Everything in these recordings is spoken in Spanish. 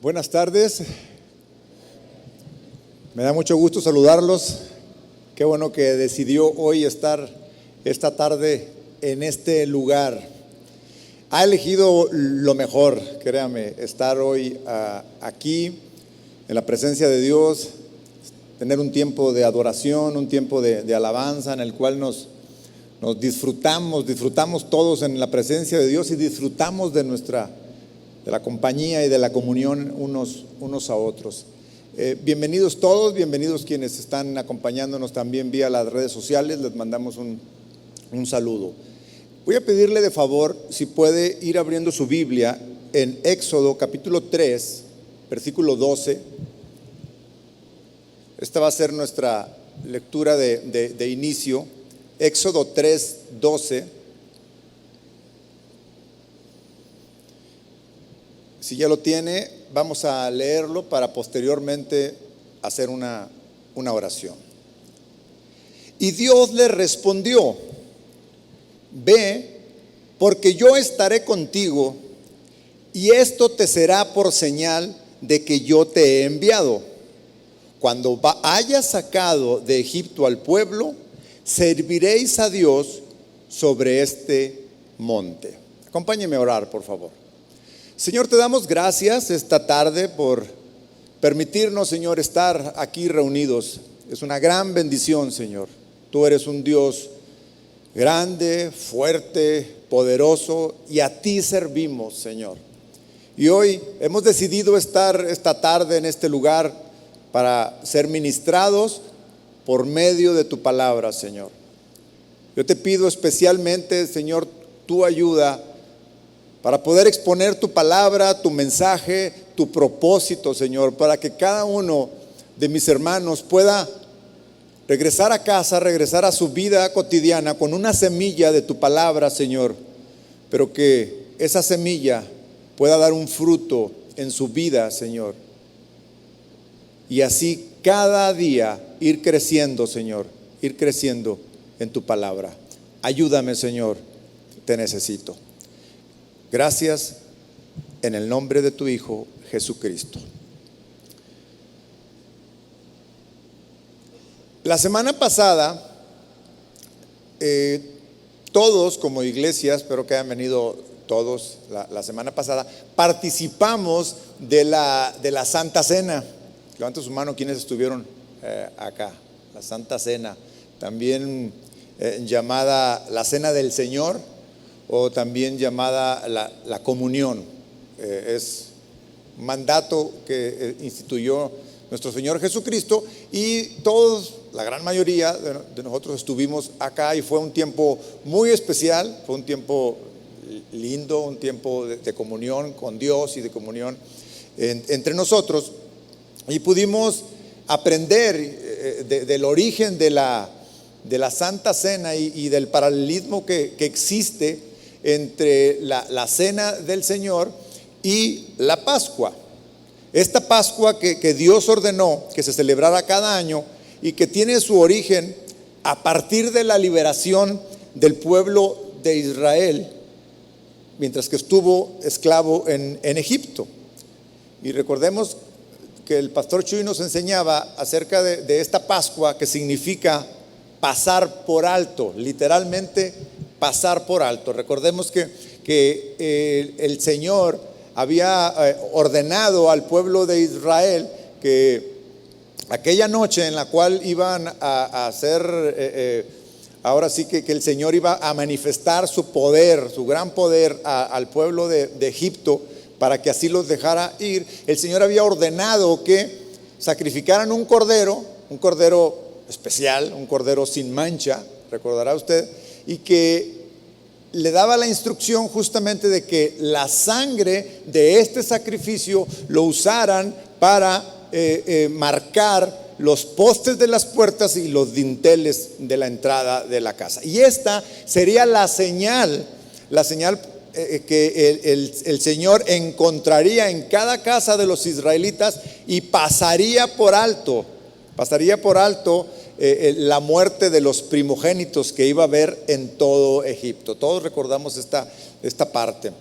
Buenas tardes, me da mucho gusto saludarlos. Qué bueno que decidió hoy estar esta tarde en este lugar. Ha elegido lo mejor, créame, estar hoy aquí en la presencia de Dios, tener un tiempo de adoración, un tiempo de alabanza en el cual nos disfrutamos todos en la presencia de Dios y disfrutamos de la compañía y de la comunión unos a otros. Bienvenidos todos, bienvenidos quienes están acompañándonos también vía las redes sociales, les mandamos un saludo. Voy a pedirle de favor si puede ir abriendo su Biblia en Éxodo capítulo 3, versículo 12. Esta va a ser nuestra lectura de inicio. Éxodo 3, 12. Si ya lo tiene, vamos a leerlo para posteriormente hacer una oración. Y Dios le respondió: ve, porque yo estaré contigo, y esto te será por señal de que yo te he enviado. Cuando hayas sacado de Egipto al pueblo, serviréis a Dios sobre este monte. Acompáñeme a orar, por favor. Señor, te damos gracias esta tarde por permitirnos, Señor, estar aquí reunidos. Es una gran bendición, Señor. Tú eres un Dios grande, fuerte, poderoso, y a ti servimos, Señor. Y hoy hemos decidido estar esta tarde en este lugar para ser ministrados por medio de tu palabra, Señor. Yo te pido especialmente, Señor, tu ayuda para poder exponer tu palabra, tu mensaje, tu propósito, Señor, para que cada uno de mis hermanos pueda regresar a casa, regresar a su vida cotidiana con una semilla de tu palabra, Señor, pero que esa semilla pueda dar un fruto en su vida, Señor, y así cada día ir creciendo, Señor, ir creciendo en tu palabra. Ayúdame, Señor, te necesito. Gracias en el nombre de tu Hijo Jesucristo. La semana pasada, todos como iglesia, espero que hayan venido todos la semana pasada, participamos de la Santa Cena. Levanten su mano quienes estuvieron acá. La Santa Cena, también llamada la Cena del Señor, o también llamada la comunión. Es un mandato que instituyó nuestro Señor Jesucristo, y todos, la gran mayoría de nosotros estuvimos acá, y fue un tiempo muy especial, fue un tiempo lindo, un tiempo de comunión con Dios y de comunión entre nosotros, y pudimos aprender del origen de la Santa Cena y del paralelismo que existe entre la Cena del Señor y la Pascua. Esta Pascua que Dios ordenó que se celebrara cada año, y que tiene su origen a partir de la liberación del pueblo de Israel mientras que estuvo esclavo en Egipto. Y recordemos que el pastor Chuy nos enseñaba acerca de esta Pascua, que significa pasar por alto, literalmente pasar por alto. Recordemos que el Señor había ordenado al pueblo de Israel que aquella noche en la cual iban a hacer, ahora sí que el Señor iba a manifestar su poder, su gran poder al pueblo de Egipto, para que así los dejara ir. El Señor había ordenado que sacrificaran un cordero especial, un cordero sin mancha, recordará usted, y que le daba la instrucción justamente de que la sangre de este sacrificio lo usaran para marcar los postes de las puertas y los dinteles de la entrada de la casa. Y esta sería la señal que el Señor encontraría en cada casa de los israelitas, y pasaría por alto la muerte de los primogénitos que iba a haber en todo Egipto. Todos recordamos esta parte.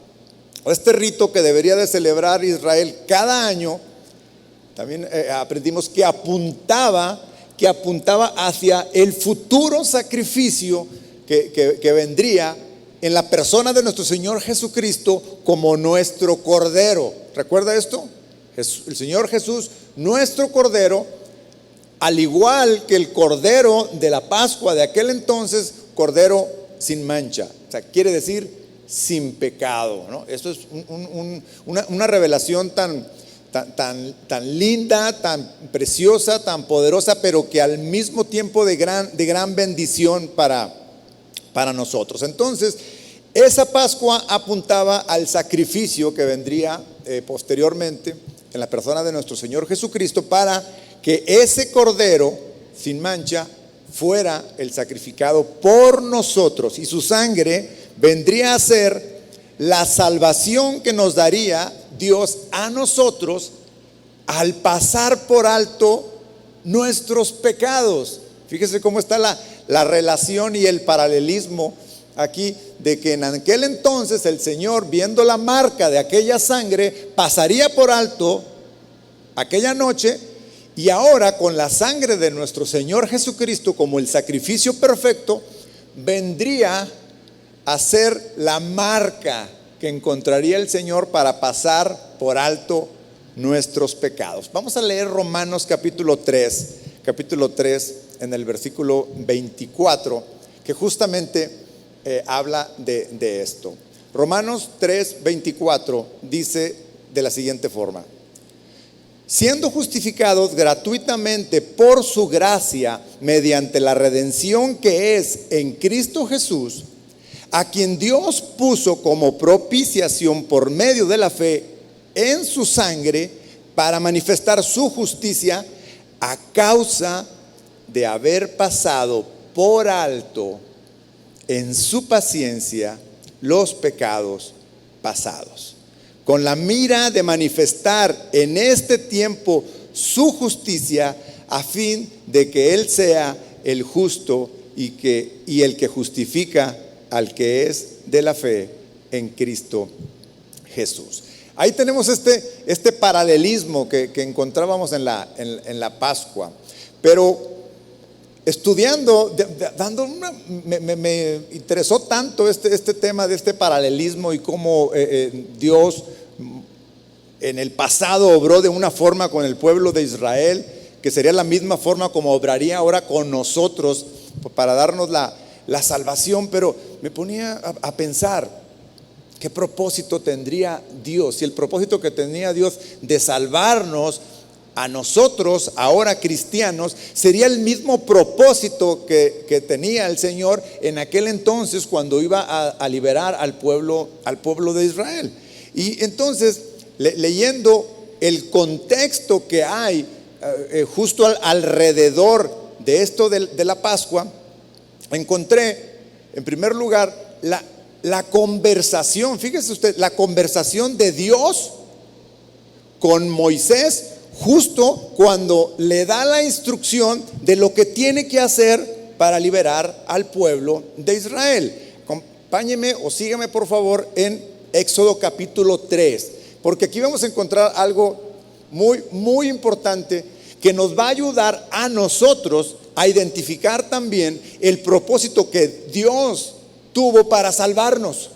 este rito que debería de celebrar Israel cada año, también aprendimos que apuntaba hacia el futuro sacrificio que vendría en la persona de nuestro Señor Jesucristo como nuestro Cordero. ¿Recuerda esto? El Señor Jesús, nuestro Cordero, al igual que el Cordero de la Pascua de aquel entonces, Cordero sin mancha. O sea, quiere decir sin pecado, ¿no? Esto es una revelación tan linda, tan preciosa, tan poderosa, pero que al mismo tiempo de gran bendición para nosotros. Entonces, esa Pascua apuntaba al sacrificio que vendría posteriormente en la persona de nuestro Señor Jesucristo, para que ese Cordero sin mancha fuera el sacrificado por nosotros, y su sangre vendría a ser la salvación que nos daría Dios a nosotros al pasar por alto nuestros pecados. Fíjese cómo está la relación y el paralelismo aquí, de que en aquel entonces el Señor, viendo la marca de aquella sangre, pasaría por alto aquella noche, y ahora con la sangre de nuestro Señor Jesucristo como el sacrificio perfecto, vendría a ser la marca que encontraría el Señor para pasar por alto nuestros pecados. Vamos a leer Romanos capítulo 3 en el versículo 24, que justamente habla de esto. Romanos 3:24 dice de la siguiente forma: siendo justificados gratuitamente por su gracia mediante la redención que es en Cristo Jesús, a quien Dios puso como propiciación por medio de la fe en su sangre, para manifestar su justicia a causa de haber pasado por alto en su paciencia los pecados pasados, con la mira de manifestar en este tiempo su justicia, a fin de que Él sea el justo y el que justifica al que es de la fe en Cristo Jesús. Ahí tenemos este paralelismo que encontrábamos en la Pascua. Pero estudiando, me interesó tanto este tema de este paralelismo, y cómo Dios en el pasado obró de una forma con el pueblo de Israel, que sería la misma forma como obraría ahora con nosotros para darnos la salvación. Pero me ponía a pensar, ¿qué propósito tendría Dios? Y el propósito que tenía Dios de salvarnos a nosotros, ahora cristianos, sería el mismo propósito que tenía el Señor en aquel entonces, cuando iba a liberar al pueblo de Israel. Y entonces, leyendo el contexto que hay justo alrededor de esto de la Pascua, encontré en primer lugar la conversación, fíjese usted, la conversación de Dios con Moisés, justo cuando le da la instrucción de lo que tiene que hacer para liberar al pueblo de Israel. Acompáñeme o sígueme por favor en Éxodo capítulo 3, porque aquí vamos a encontrar algo muy, muy importante que nos va a ayudar a nosotros a identificar también el propósito que Dios tuvo para salvarnos,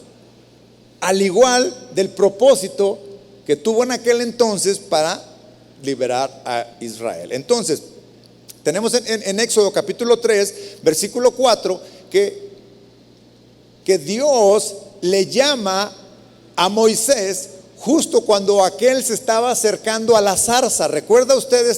al igual del propósito que tuvo en aquel entonces para liberar a Israel. Entonces, tenemos en Éxodo capítulo 3, versículo 4, que Dios le llama a Moisés justo cuando aquel se estaba acercando a la zarza. ¿Recuerda usted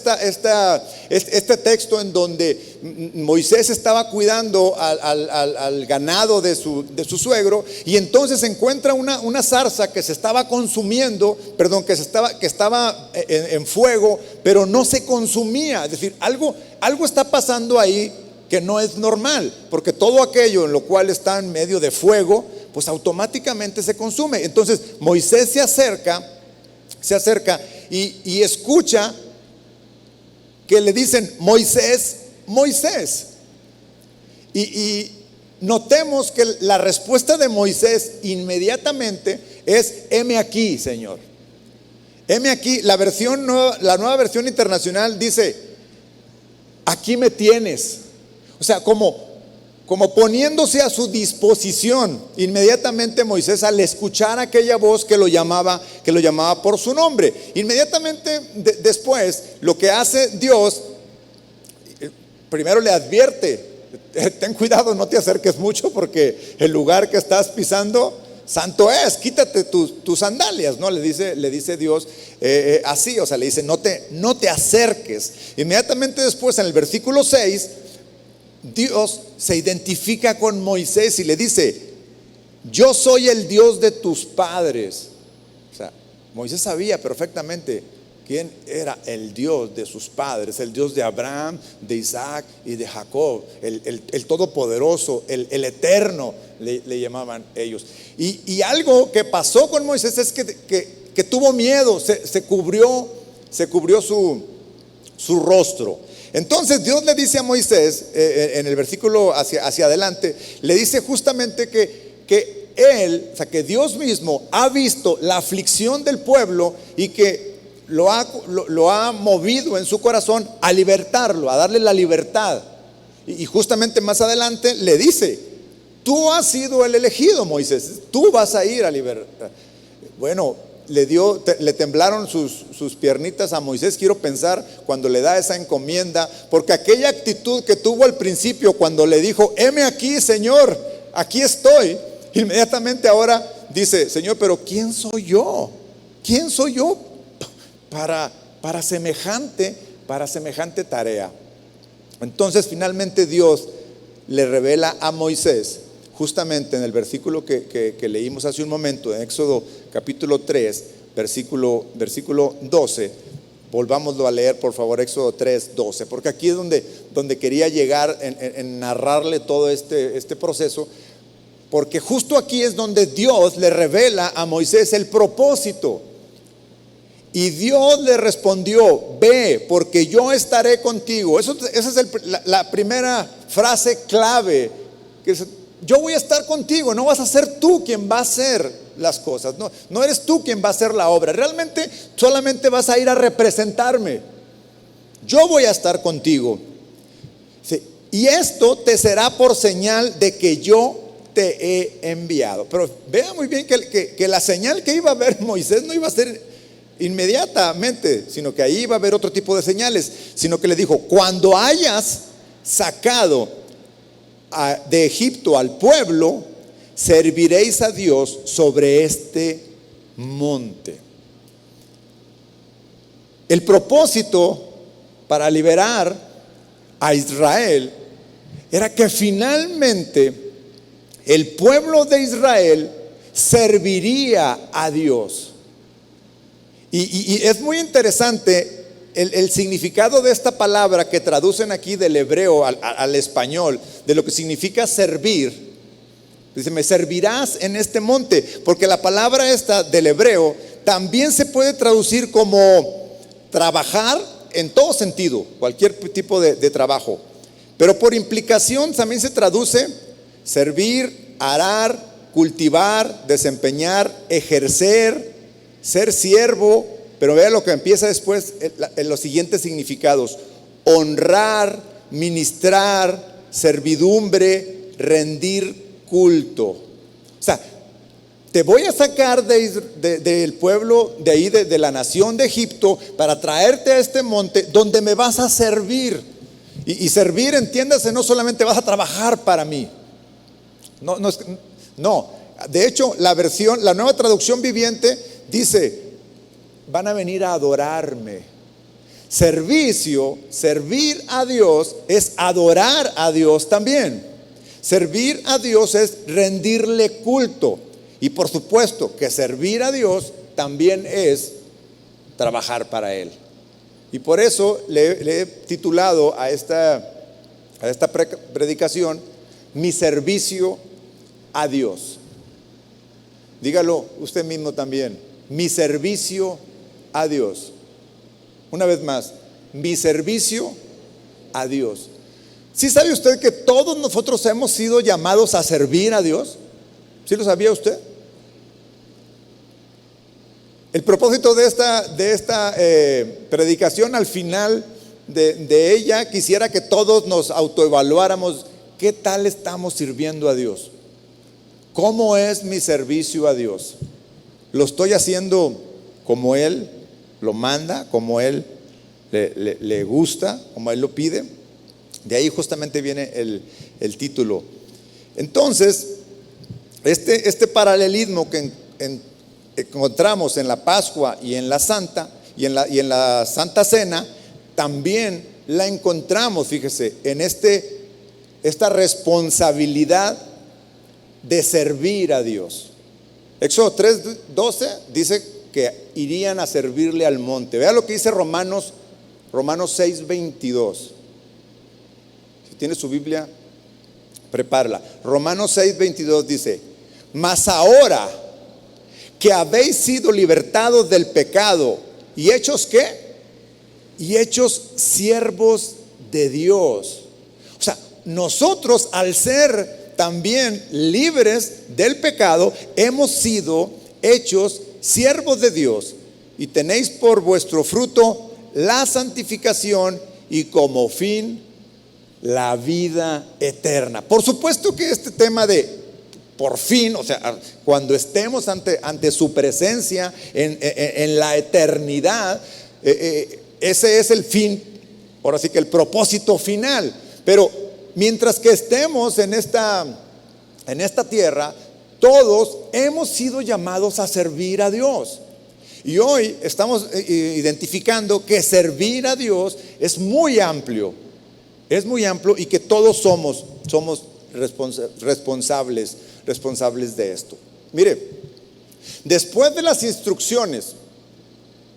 este texto en donde Moisés estaba cuidando al ganado de su suegro, y entonces encuentra una zarza que se estaba consumiendo, que estaba en fuego, pero no se consumía? Es decir, algo está pasando ahí que no es normal, porque todo aquello en lo cual está en medio de fuego, pues automáticamente se consume. Entonces Moisés se acerca y escucha que le dicen: Moisés, Moisés. Y notemos que la respuesta de Moisés inmediatamente es heme aquí, Señor. Heme aquí. La nueva versión internacional dice, aquí me tienes. O sea, como poniéndose a su disposición. Inmediatamente Moisés, al escuchar aquella voz que lo llamaba por su nombre, inmediatamente después, lo que hace Dios, primero le advierte: ten cuidado, no te acerques mucho, porque el lugar que estás pisando santo es, quítate tus sandalias, ¿no? Le dice Dios así, o sea, le dice, no te acerques. Inmediatamente después, en el versículo 6, Dios se identifica con Moisés y le dice: yo soy el Dios de tus padres. O sea, Moisés sabía perfectamente quién era el Dios de sus padres, el Dios de Abraham, de Isaac y de Jacob, el todopoderoso, el eterno, le llamaban ellos. Y algo que pasó con Moisés es que tuvo miedo, se cubrió su rostro. Entonces Dios le dice a Moisés, en el versículo hacia adelante, le dice justamente que él, o sea, que Dios mismo ha visto la aflicción del pueblo y que lo ha movido en su corazón a libertarlo, a darle la libertad. Y justamente más adelante le dice: tú has sido el elegido, Moisés, tú vas a ir a libertar. Bueno, le temblaron sus piernitas a Moisés, quiero pensar, cuando le da esa encomienda, porque aquella actitud que tuvo al principio cuando le dijo: heme aquí, Señor, aquí estoy, inmediatamente ahora dice: Señor, pero ¿quién soy yo? ¿Quién soy yo para semejante tarea? Entonces finalmente Dios le revela a Moisés, justamente en el versículo que leímos hace un momento, en Éxodo capítulo 3, versículo 12. Volvámoslo a leer, por favor, Éxodo 3, 12, porque aquí es donde quería llegar en narrarle todo este proceso, porque justo aquí es donde Dios le revela a Moisés el propósito. Y Dios le respondió: ve, porque yo estaré contigo. Esa es la primera frase clave, que es: yo voy a estar contigo. No vas a ser tú quien va a hacer las cosas, no eres tú quien va a hacer la obra, realmente solamente vas a ir a representarme. Yo voy a estar contigo. Sí. Y esto te será por señal de que yo te he enviado. Pero vea muy bien que la señal que iba a ver Moisés no iba a ser inmediatamente, sino que ahí iba a haber otro tipo de señales, sino que le dijo: cuando hayas sacado de Egipto al pueblo, serviréis a Dios sobre este monte. El propósito para liberar a Israel era que finalmente el pueblo de Israel serviría a Dios. Y es muy interesante el significado de esta palabra que traducen aquí del hebreo al español, de lo que significa servir. Dice: me servirás en este monte, porque la palabra esta del hebreo también se puede traducir como trabajar en todo sentido, cualquier tipo de trabajo, pero por implicación también se traduce servir, arar, cultivar, desempeñar, ejercer, ser siervo. Pero vea lo que empieza después en los siguientes significados: honrar, ministrar, servidumbre, rendir culto. O sea, te voy a sacar del pueblo de ahí, de la nación de Egipto, para traerte a este monte donde me vas a servir. Y servir, entiéndase, no solamente vas a trabajar para mí. No. De hecho, la nueva traducción viviente dice: van a venir a adorarme. Servir a Dios es adorar a Dios también. Servir a Dios es rendirle culto. Y por supuesto que servir a Dios también es trabajar para Él. Y por eso le he titulado a esta predicación: mi servicio a Dios. Dígalo usted mismo también: mi servicio a Dios. Una vez más: mi servicio a Dios. ¿Sí sabe usted que todos nosotros hemos sido llamados a servir a Dios? ¿Sí lo sabía usted? El propósito de esta predicación, al final de ella, quisiera que todos nos autoevaluáramos. ¿Qué tal estamos sirviendo a Dios? ¿Cómo es mi servicio a Dios? ¿Lo estoy haciendo como Él lo manda, como Él le gusta, como Él lo pide? De ahí justamente viene el título. Entonces, este paralelismo que encontramos en la Pascua y en la Santa y en la Santa Cena, también la encontramos, fíjese, en esta responsabilidad de servir a Dios. Éxodo 3:12 dice que irían a servirle al monte. Vea lo que dice Romanos 6:22. Si tiene su Biblia, prepárala. Romanos 6:22 dice: mas ahora que habéis sido libertados del pecado y hechos ¿qué? Y hechos siervos de Dios. O sea, nosotros, al ser también libres del pecado, hemos sido hechos siervos de Dios, y tenéis por vuestro fruto la santificación y como fin la vida eterna. Por supuesto que este tema de por fin, o sea, cuando estemos ante su presencia en la eternidad, ese es el fin, ahora sí que el propósito final. Pero mientras que estemos en esta tierra, todos hemos sido llamados a servir a Dios. Y hoy estamos identificando que servir a Dios es muy amplio y que todos somos responsables de esto. Mire, después de las instrucciones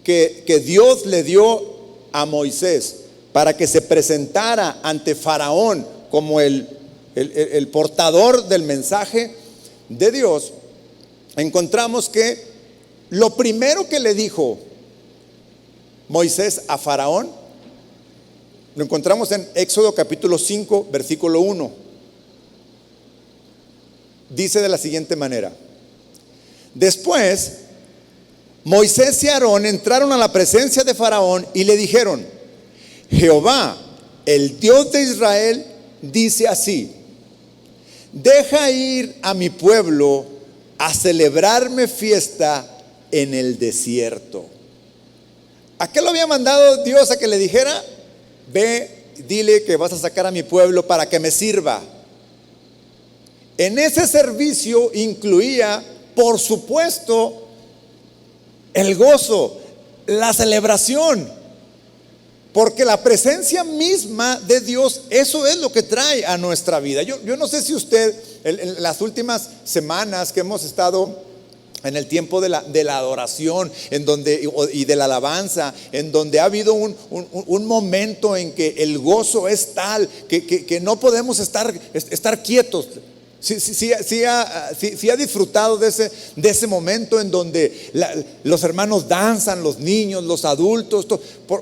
que Dios le dio a Moisés para que se presentara ante Faraón como el portador del mensaje de Dios, encontramos que lo primero que le dijo Moisés a Faraón lo encontramos en Éxodo capítulo 5, versículo 1. Dice de la siguiente manera: después Moisés y Aarón entraron a la presencia de Faraón y le dijeron: Jehová, el Dios de Israel, dice así: deja ir a mi pueblo a celebrarme fiesta en el desierto. ¿A qué lo había mandado Dios a que le dijera? Ve, dile que vas a sacar a mi pueblo para que me sirva. En ese servicio incluía, por supuesto, el gozo, la celebración, porque la presencia misma de Dios, eso es lo que trae a nuestra vida. Yo no sé si usted, en las últimas semanas que hemos estado en el tiempo de la adoración y de la alabanza, en donde ha habido un momento en que el gozo es tal que no podemos estar quietos. Sí ha disfrutado de ese momento en donde los hermanos danzan, los niños, los adultos,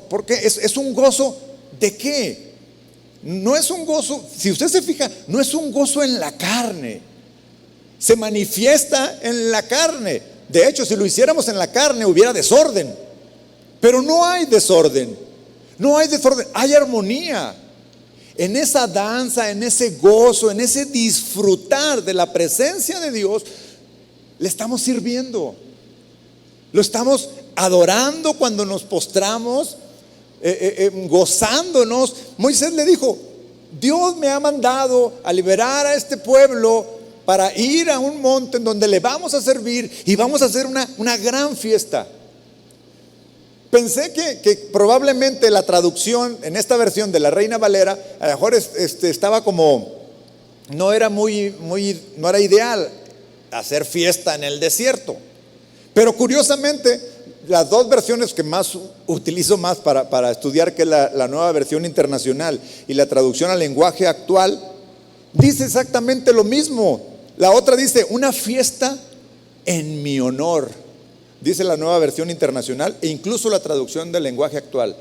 porque es un gozo. ¿De qué? No es un gozo, si usted se fija, no es un gozo en la carne. Se manifiesta en la carne. De hecho, si lo hiciéramos en la carne hubiera desorden, pero no hay desorden. Hay armonía. En esa danza, en ese gozo, en ese disfrutar de la presencia de Dios, le estamos sirviendo. Lo estamos adorando cuando nos postramos, gozándonos. Moisés le dijo: Dios me ha mandado a liberar a este pueblo para ir a un monte en donde le vamos a servir y vamos a hacer una gran fiesta. Pensé que probablemente la traducción en esta versión de la Reina Valera a lo mejor estaba como, no era no era ideal hacer fiesta en el desierto. Pero curiosamente, las dos versiones que utilizo más para estudiar, que es la Nueva Versión Internacional y la traducción al lenguaje actual, dice exactamente lo mismo. La otra dice: una fiesta en mi honor, dice la Nueva Versión Internacional, e incluso la traducción del lenguaje actual.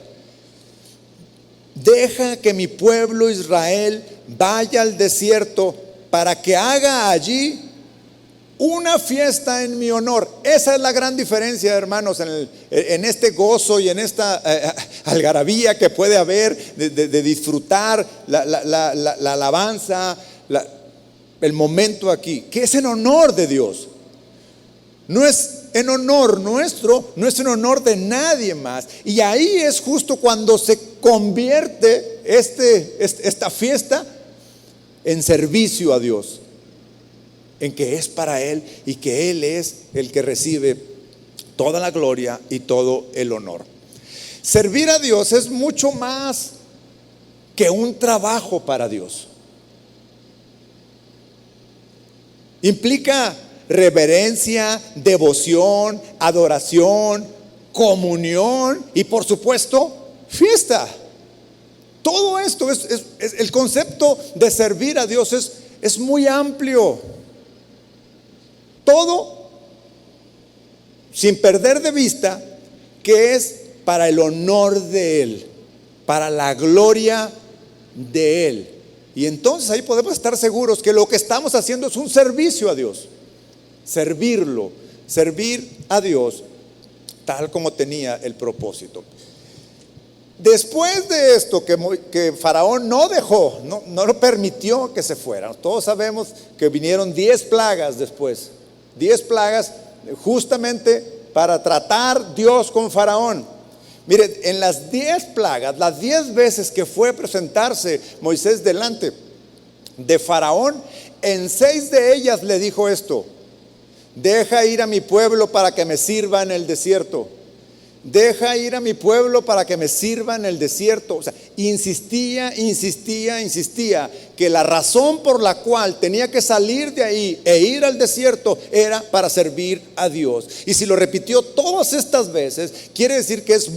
Deja que mi pueblo Israel vaya al desierto para que haga allí Una fiesta en mi honor. Esa es la gran diferencia, hermanos, en este gozo y en esta algarabía que puede haber de disfrutar la alabanza, el momento aquí, que es en honor de Dios. No es en honor nuestro, no es en honor de nadie más. Y ahí es justo cuando se convierte esta fiesta en servicio a Dios, en que es para Él y que Él es el que recibe toda la gloria y todo el honor. Servir a Dios es mucho más que un trabajo para Dios. Implica reverencia, devoción, adoración, comunión y por supuesto fiesta. Todo esto es el concepto de servir a Dios es muy amplio. Todo sin perder de vista que es para el honor de Él, para la gloria de Él. Y entonces ahí podemos estar seguros que lo que estamos haciendo es un servicio a Dios. Servirlo, servir a Dios tal como tenía el propósito. Después de esto que Faraón no dejó, no lo permitió que se fuera. Todos sabemos que vinieron 10 plagas después. 10 plagas justamente para tratar Dios con Faraón. Miren, en las 10 plagas, las 10 veces que fue a presentarse Moisés delante de Faraón, en 6 de ellas le dijo esto: deja ir a mi pueblo para que me sirva en el desierto. Deja ir a mi pueblo para que me sirva en el desierto. O sea, insistía que la razón por la cual tenía que salir de ahí e ir al desierto era para servir a Dios. Y si lo repitió todas estas veces, quiere decir que es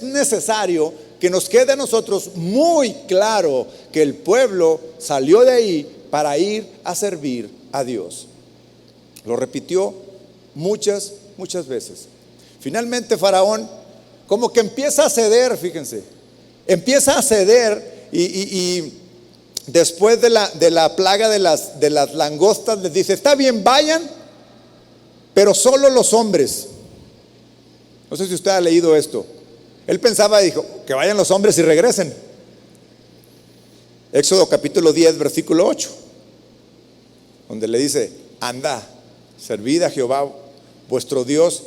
necesario que nos quede a nosotros muy claro que el pueblo salió de ahí para ir a servir a Dios. Lo repitió muchas veces. Finalmente Faraón como que empieza a ceder, fíjense, empieza a ceder y después de la plaga de las langostas les dice: está bien, vayan, pero solo los hombres. No sé si usted ha leído esto. Él pensaba, dijo, que vayan los hombres y regresen. Éxodo capítulo 10 versículo 8, donde le dice: anda, servid a Jehová vuestro Dios.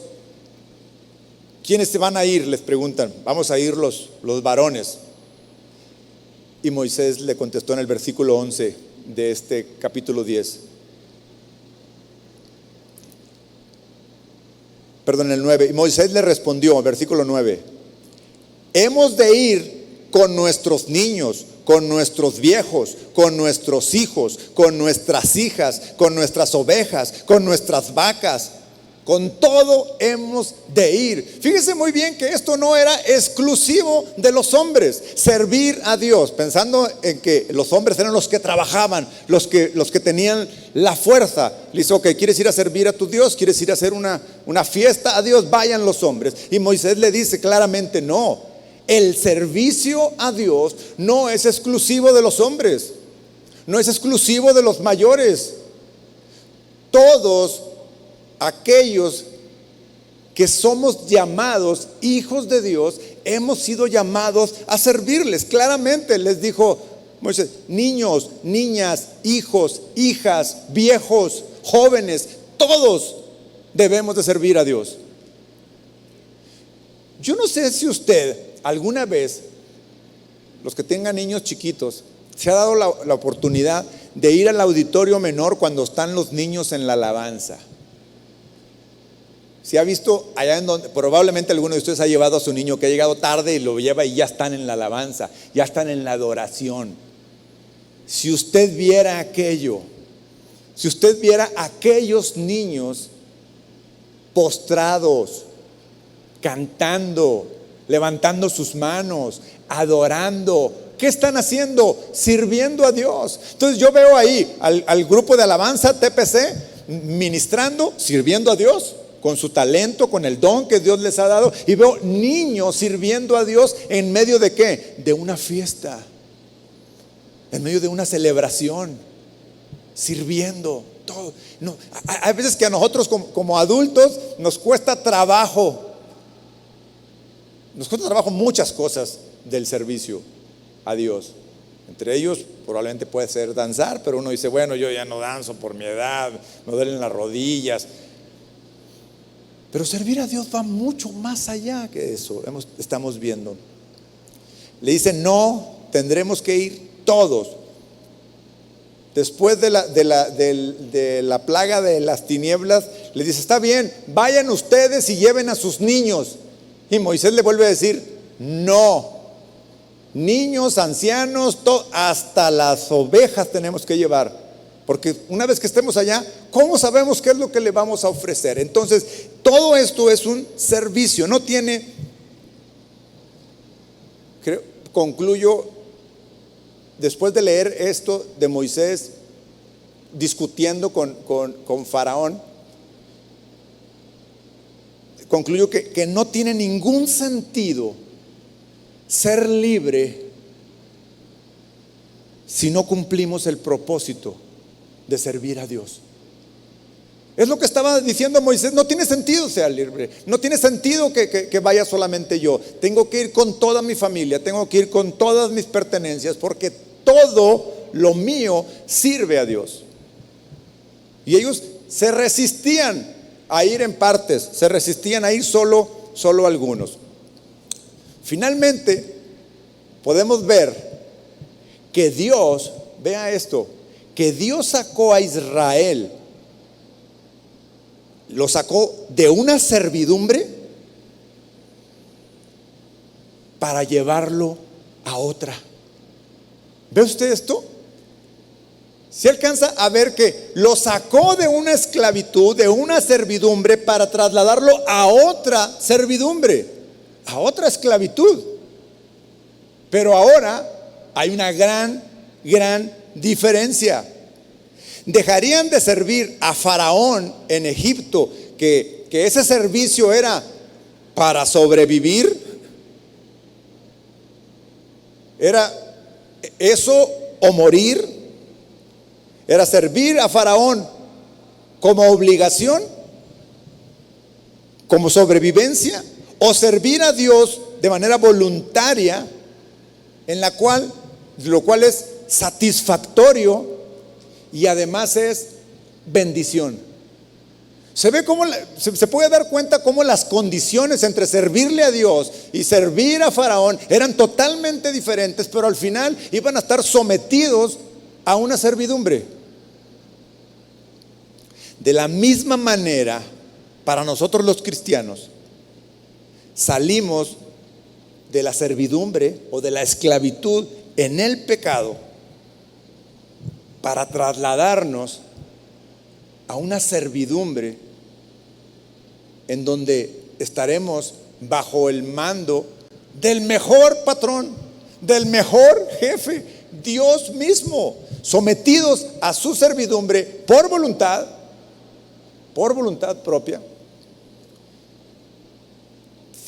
¿Quiénes se van a ir?, les preguntan. Vamos a ir los varones. Y Moisés le contestó en el versículo 11 de este capítulo 10. Perdón, el 9. Y Moisés le respondió, versículo 9: hemos de ir con nuestros niños, con nuestros viejos, con nuestros hijos, con nuestras hijas, con nuestras ovejas, con nuestras vacas. Con todo hemos de ir. Fíjense muy bien que esto no era exclusivo de los hombres. Servir a Dios, pensando en que los hombres eran los que trabajaban, los que tenían la fuerza. Le dice: ok, ¿quieres ir a servir a tu Dios? ¿Quieres ir a hacer una fiesta a Dios? Vayan los hombres. Y Moisés le dice claramente: no, el servicio a Dios no es exclusivo de los hombres, no es exclusivo de los mayores. Todos aquellos que somos llamados hijos de Dios hemos sido llamados a servirles. Claramente les dijo Moisés: niños, niñas, hijos, hijas, viejos, jóvenes, todos debemos de servir a Dios. Yo no sé si usted alguna vez, los que tengan niños chiquitos, se ha dado la oportunidad de ir al auditorio menor cuando están los niños en la alabanza. Si ha visto allá en donde probablemente alguno de ustedes ha llevado a su niño que ha llegado tarde y lo lleva y ya están en la alabanza, ya están en la adoración. Si usted viera aquello, si usted viera aquellos niños postrados, cantando, levantando sus manos, adorando, ¿qué están haciendo? Sirviendo a Dios. Entonces yo veo ahí al grupo de alabanza TPC ministrando, sirviendo a Dios con su talento, con el don que Dios les ha dado, y veo niños sirviendo a Dios en medio de ¿qué? De una fiesta, en medio de una celebración, sirviendo. todo. No, hay veces que a nosotros como adultos nos cuesta trabajo. Nos cuesta trabajo muchas cosas del servicio a Dios. Entre ellos probablemente puede ser danzar, pero uno dice, bueno, yo ya no danzo por mi edad, me duelen las rodillas. Pero servir a Dios va mucho más allá que eso, estamos viendo. Le dice, no, tendremos que ir todos. Después de la plaga de las tinieblas, le dice, está bien, vayan ustedes y lleven a sus niños. Y Moisés le vuelve a decir, no, niños, ancianos, hasta las ovejas tenemos que llevar, porque una vez que estemos allá, ¿cómo sabemos qué es lo que le vamos a ofrecer? Entonces, todo esto es un servicio, no tiene, concluyo, después de leer esto de Moisés discutiendo con Faraón, concluyo que no tiene ningún sentido ser libre si no cumplimos el propósito de servir a Dios. Es lo que estaba diciendo Moisés, no tiene sentido ser libre, no tiene sentido que vaya solamente yo, tengo que ir con toda mi familia, tengo que ir con todas mis pertenencias, porque todo lo mío sirve a Dios. Y ellos se resistían a ir en partes, se resistían a ir solo algunos. Finalmente podemos ver que Dios, vea esto, que Dios sacó a Israel, lo sacó de una servidumbre para llevarlo a otra. ¿Ve usted esto? Se alcanza a ver que lo sacó de una esclavitud, de una servidumbre, para trasladarlo a otra servidumbre, a otra esclavitud. Pero ahora hay una gran diferencia. Dejarían de servir a Faraón en Egipto, que ese servicio era para sobrevivir. Era eso o morir. Era servir a Faraón como obligación, como sobrevivencia, o servir a Dios de manera voluntaria, lo cual es satisfactorio y además es bendición. Se puede dar cuenta cómo las condiciones entre servirle a Dios y servir a Faraón eran totalmente diferentes, pero al final iban a estar sometidos a una servidumbre. De la misma manera, para nosotros los cristianos, salimos de la servidumbre o de la esclavitud en el pecado para trasladarnos a una servidumbre en donde estaremos bajo el mando del mejor patrón, del mejor jefe, Dios mismo, sometidos a su servidumbre por voluntad propia,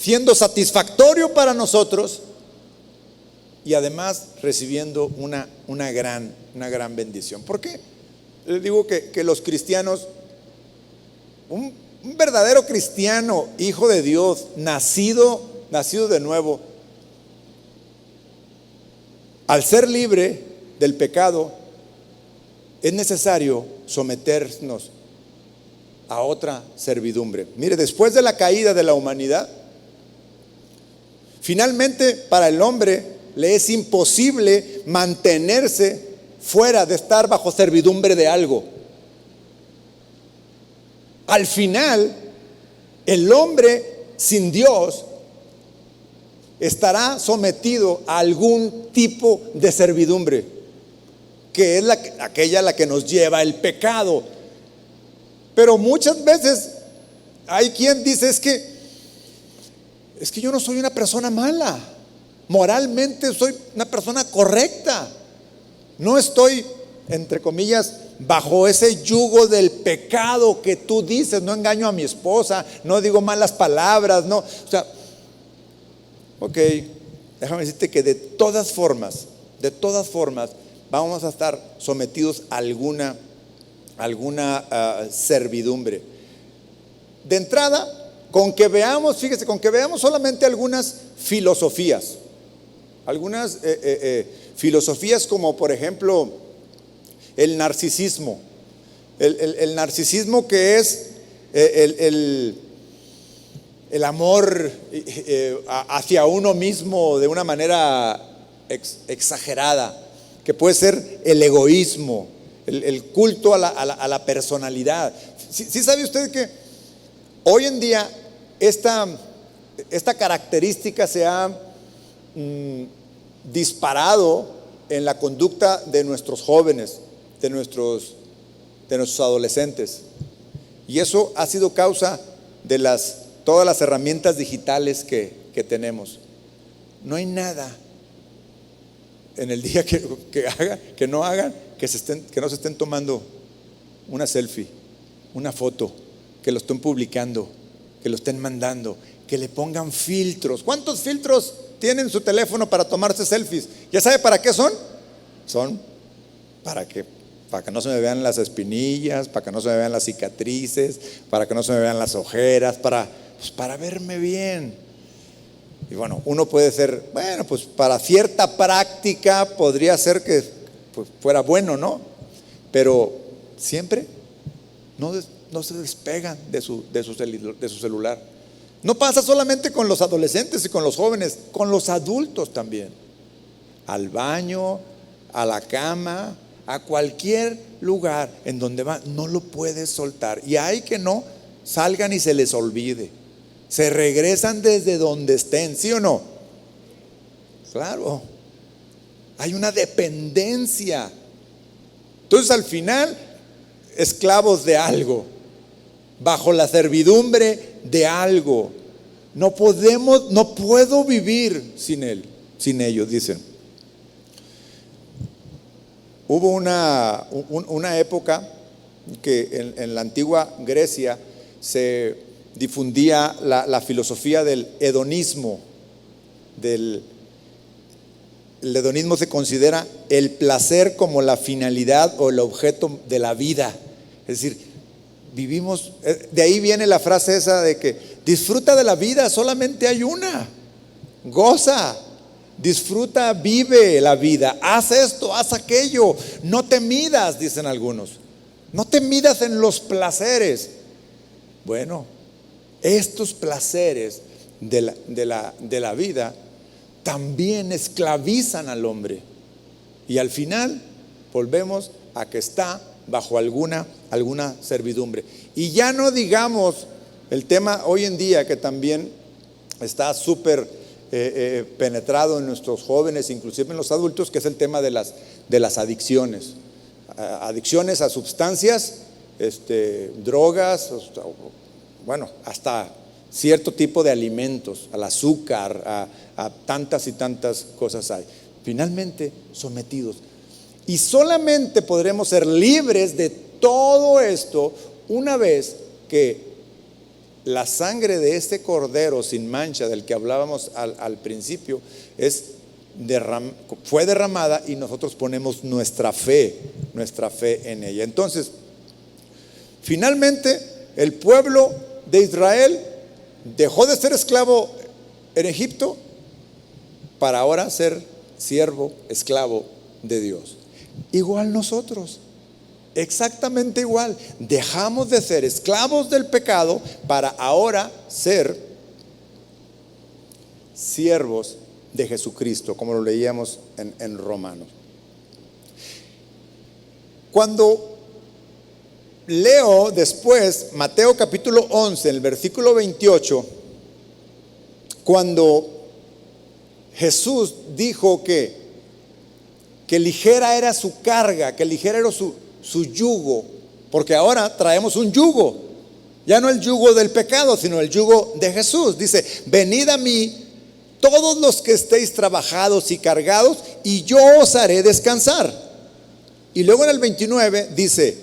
siendo satisfactorio para nosotros y además recibiendo una gran bendición. ¿Por qué? Les digo que los cristianos, un verdadero cristiano, hijo de Dios, nacido de nuevo, al ser libre del pecado, es necesario someternos a otra servidumbre. Mire, después de la caída de la humanidad, finalmente para el hombre le es imposible mantenerse fuera de estar bajo servidumbre de algo. Al final, el hombre sin Dios estará sometido a algún tipo de servidumbre, que es aquella a la que nos lleva el pecado. Pero muchas veces hay quien dice, es que yo no soy una persona mala, moralmente soy una persona correcta, no estoy, entre comillas, bajo ese yugo del pecado que tú dices, no engaño a mi esposa, no digo malas palabras, no, o sea, ok, déjame decirte que de todas formas, vamos a estar sometidos a alguna servidumbre. De entrada, con que veamos, fíjese, con que veamos solamente algunas filosofías. Algunas filosofías como por ejemplo el narcisismo. El narcisismo, que es el amor hacia uno mismo de una manera exagerada, que puede ser el egoísmo, el culto a la personalidad. ¿Sí sabe usted que hoy en día esta característica se ha disparado en la conducta de nuestros jóvenes, de nuestros adolescentes? Y eso ha sido causa de todas las herramientas digitales que tenemos. No hay nada en el día que no hagan, que no se estén tomando una selfie, una foto, que lo estén publicando, que lo estén mandando, que le pongan filtros. ¿Cuántos filtros tienen su teléfono para tomarse selfies? ¿Ya sabe para qué son? Son para que no se me vean las espinillas, para que no se me vean las cicatrices, para que no se me vean las ojeras, para verme bien. Y bueno, uno puede ser, bueno, pues para cierta práctica podría ser que pues fuera bueno, ¿no? Pero siempre no se despegan de su celular. No pasa solamente con los adolescentes y con los jóvenes, con los adultos también. Al baño, a la cama, a cualquier lugar en donde van, no lo puedes soltar. Y hay que no salgan y se les olvide. Se regresan desde donde estén, ¿sí o no? Claro, hay una dependencia. Entonces al final, esclavos de algo, bajo la servidumbre de algo. No puedo vivir sin ellos, dicen. Hubo una época que en la antigua Grecia se difundía la filosofía del hedonismo. El hedonismo se considera el placer como la finalidad o el objeto de la vida. Es decir, vivimos, de ahí viene la frase esa de que disfruta de la vida, solamente hay una. Goza, disfruta, vive la vida, haz esto, haz aquello, no te midas, dicen algunos. No te midas en los placeres. Bueno, estos placeres de la vida también esclavizan al hombre. Y al final volvemos a que está bajo alguna servidumbre. Y ya no digamos el tema hoy en día, que también está súper penetrado en nuestros jóvenes, inclusive en los adultos, que es el tema de las adicciones. Adicciones a sustancias, drogas, bueno, hasta cierto tipo de alimentos, al azúcar, a tantas y tantas cosas hay. Finalmente sometidos. Y solamente podremos ser libres de todo esto una vez que la sangre de este cordero sin mancha del que hablábamos al principio fue derramada, y nosotros ponemos nuestra fe en ella. Entonces, finalmente el pueblo de Israel dejó de ser esclavo en Egipto para ahora ser siervo, esclavo de Dios. Igual nosotros, exactamente igual, dejamos de ser esclavos del pecado para ahora ser siervos de Jesucristo, como lo leíamos en Romanos. Cuando leo después Mateo capítulo 11, el versículo 28, cuando Jesús dijo que ligera era su carga, que ligera era su yugo, porque ahora traemos un yugo, ya no el yugo del pecado, sino el yugo de Jesús. Dice: venid a mí todos los que estéis trabajados y cargados, y yo os haré descansar. Y luego en el 29 dice: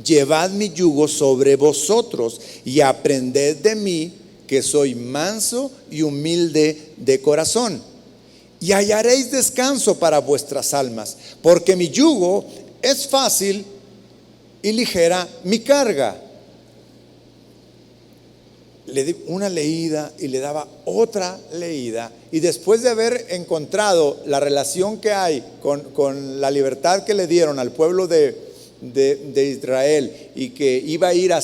llevad mi yugo sobre vosotros y aprended de mí, que soy manso y humilde de corazón, y hallaréis descanso para vuestras almas, porque mi yugo es fácil y ligera mi carga. Le di una leída y le daba otra leída, y después de haber encontrado la relación que hay con la libertad que le dieron al pueblo de Israel, y que iba a ir a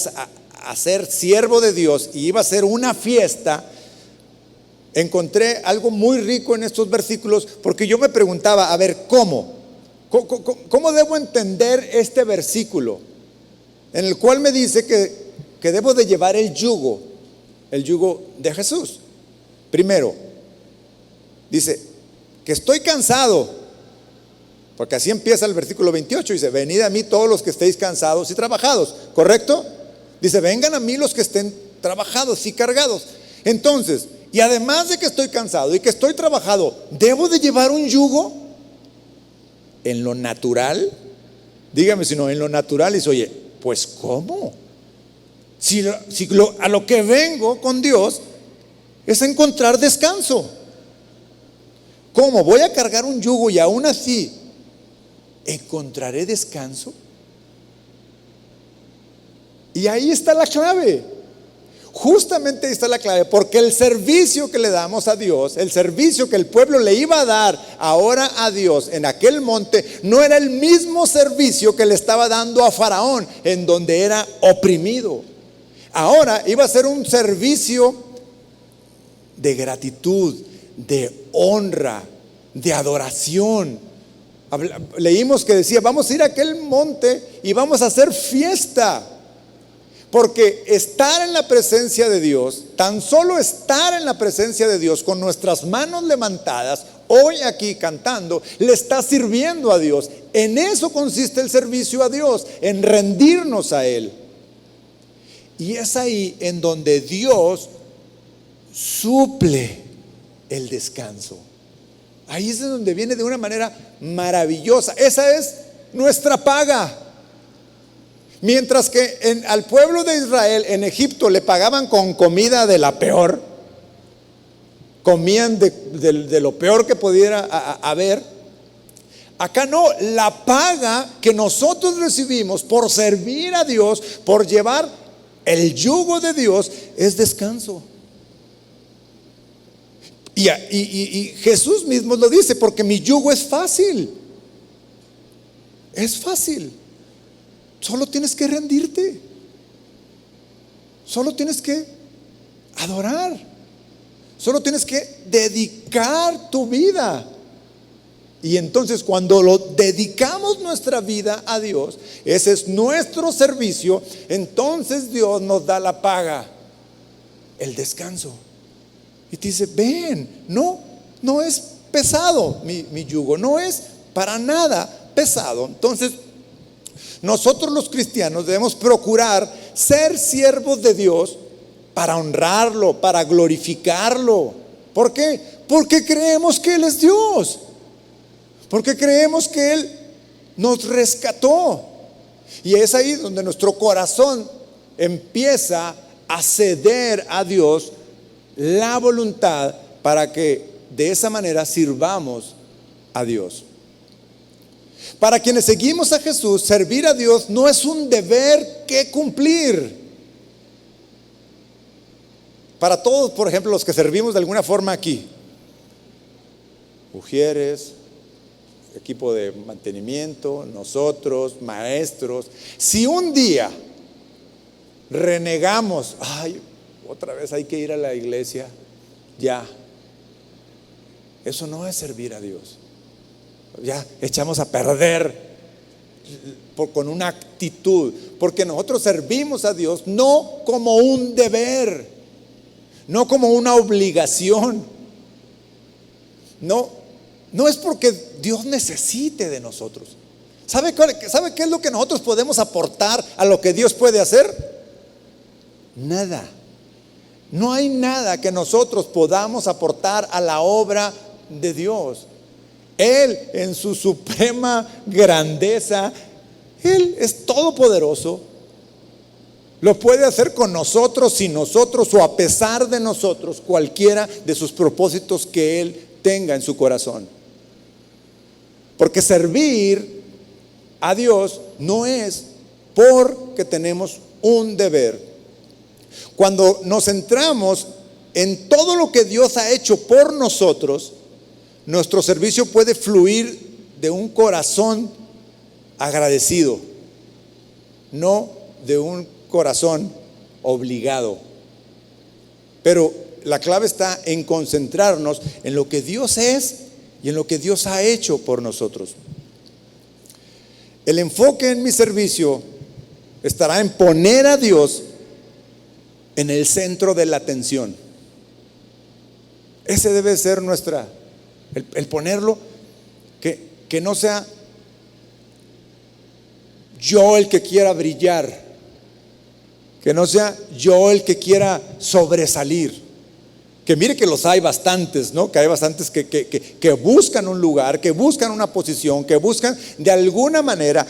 ser siervo de Dios y iba a ser una fiesta, encontré algo muy rico en estos versículos, porque yo me preguntaba, a ver, ¿cómo debo entender este versículo en el cual me dice que debo de llevar el yugo de Jesús? Primero, dice que estoy cansado, porque así empieza el versículo 28, dice: venid a mí todos los que estéis cansados y trabajados, ¿correcto? Dice: vengan a mí los que estén trabajados y cargados. Entonces, y además de que estoy cansado y que estoy trabajado, ¿debo de llevar un yugo? En lo natural, dígame si no, en lo natural dice: oye, pues ¿cómo? Si a lo que vengo con Dios es a encontrar descanso. ¿Cómo voy a cargar un yugo y aún así encontraré descanso? Y ahí está la clave. Justamente ahí está la clave, porque el servicio que le damos a Dios, el servicio que el pueblo le iba a dar ahora a Dios en aquel monte, no era el mismo servicio que le estaba dando a Faraón, en donde era oprimido. Ahora iba a ser un servicio de gratitud, de honra, de adoración. Leímos que decía: vamos a ir a aquel monte y vamos a hacer fiesta. Porque estar en la presencia de Dios, tan solo estar en la presencia de Dios con nuestras manos levantadas, hoy aquí cantando, le está sirviendo a Dios. En eso consiste el servicio a Dios, en rendirnos a Él. Y es ahí en donde Dios suple el descanso. Ahí es donde viene de una manera maravillosa. Esa es nuestra paga. Mientras que al pueblo de Israel en Egipto le pagaban con comida de la peor, comían de lo peor que pudiera haber. Acá no, la paga que nosotros recibimos por servir a Dios, por llevar el yugo de Dios, es descanso. Y Jesús mismo lo dice: porque mi yugo es fácil. Es fácil. Solo tienes que rendirte. Solo tienes que adorar. Solo tienes que dedicar tu vida. Y entonces, cuando lo dedicamos nuestra vida a Dios, ese es nuestro servicio, entonces Dios nos da la paga, el descanso. Y te dice: ven, no es pesado mi yugo, no es para nada pesado. Entonces, nosotros los cristianos debemos procurar ser siervos de Dios para honrarlo, para glorificarlo. ¿Por qué? Porque creemos que Él es Dios. Porque creemos que Él nos rescató. Y es ahí donde nuestro corazón empieza a ceder a Dios la voluntad, para que de esa manera sirvamos a Dios. Para quienes seguimos a Jesús, servir a Dios no es un deber que cumplir. Para todos, por ejemplo, los que servimos de alguna forma aquí, ujieres, equipo de mantenimiento, nosotros, maestros, si un día renegamos: ay, otra vez hay que ir a la iglesia, ya, eso no es servir a Dios. Ya echamos a perder con una actitud, porque nosotros servimos a Dios no como un deber, no como una obligación. No es porque Dios necesite de nosotros. ¿Sabe qué es lo que nosotros podemos aportar a lo que Dios puede hacer? Nada. No hay nada que nosotros podamos aportar a la obra de Dios. Él, en su suprema grandeza, Él es todopoderoso. Lo puede hacer con nosotros, sin nosotros o a pesar de nosotros, cualquiera de sus propósitos que Él tenga en su corazón. Porque servir a Dios no es porque tenemos un deber. Cuando nos centramos en todo lo que Dios ha hecho por nosotros, nuestro servicio puede fluir de un corazón agradecido, no de un corazón obligado. Pero la clave está en concentrarnos en lo que Dios es y en lo que Dios ha hecho por nosotros. El enfoque en mi servicio estará en poner a Dios en el centro de la atención. Ese debe ser el ponerlo, que no sea yo el que quiera brillar, que no sea yo el que quiera sobresalir. Que mire que los hay bastantes, ¿no? Que hay bastantes que buscan un lugar, que buscan una posición, que buscan de alguna manera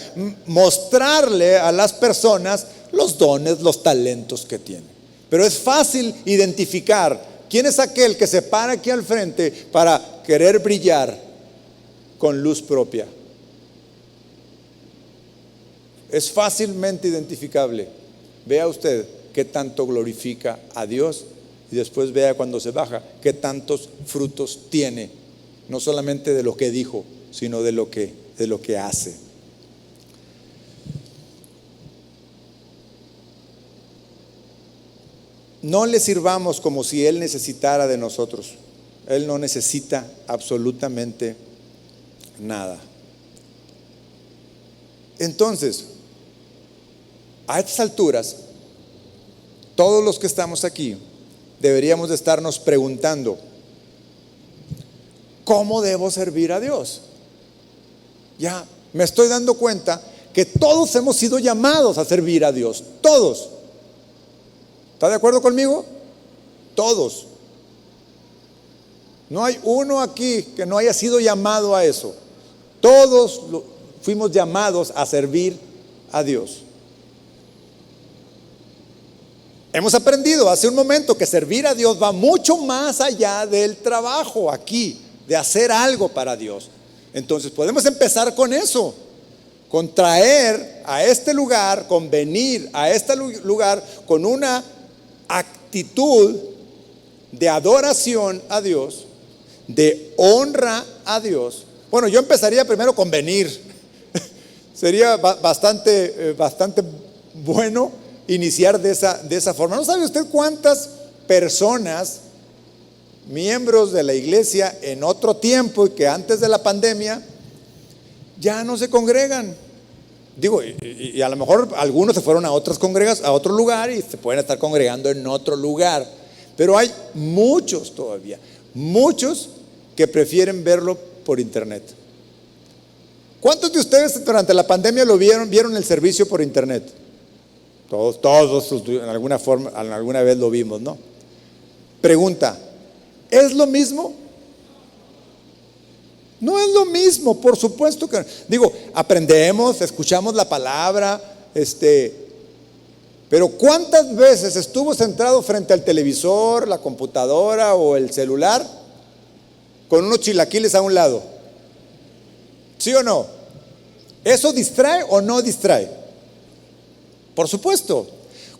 mostrarle a las personas los dones, los talentos que tienen. Pero es fácil identificar quién es aquel que se para aquí al frente para querer brillar con luz propia. Es fácilmente identificable. Vea usted qué tanto glorifica a Dios y después vea cuando se baja qué tantos frutos tiene, no solamente de lo que dijo, sino de lo que hace. No le sirvamos como si Él necesitara de nosotros. Él no necesita absolutamente nada. Entonces, a estas alturas, todos los que estamos aquí deberíamos de estarnos preguntando: ¿cómo debo servir a Dios? Ya me estoy dando cuenta que todos hemos sido llamados a servir a Dios. Todos. ¿Está de acuerdo conmigo? Todos. No hay uno aquí que no haya sido llamado a eso. Todos fuimos llamados a servir a Dios. Hemos aprendido hace un momento que servir a Dios va mucho más allá del trabajo aquí, de hacer algo para Dios. Entonces podemos empezar con eso, con traer a este lugar, con venir a este lugar con una actitud de adoración a Dios, de honra a Dios. Bueno, yo empezaría primero con venir. Sería bastante bueno iniciar de esa forma. ¿No sabe usted cuántas personas, miembros de la iglesia en otro tiempo y que antes de la pandemia ya no se congregan? Digo, y a lo mejor algunos se fueron a otras congregaciones, a otro lugar, y se pueden estar congregando en otro lugar. Pero hay muchos todavía, muchos que prefieren verlo por internet. ¿Cuántos de ustedes durante la pandemia lo vieron el servicio por internet? Todos en alguna forma, alguna vez lo vimos, ¿no? Pregunta: ¿es lo mismo? No es lo mismo, por supuesto que. Digo, aprendemos, escuchamos la palabra, pero ¿cuántas veces estuvo centrado frente al televisor, la computadora o el celular con unos chilaquiles a un lado? ¿Sí o no? ¿Eso distrae o no distrae? Por supuesto.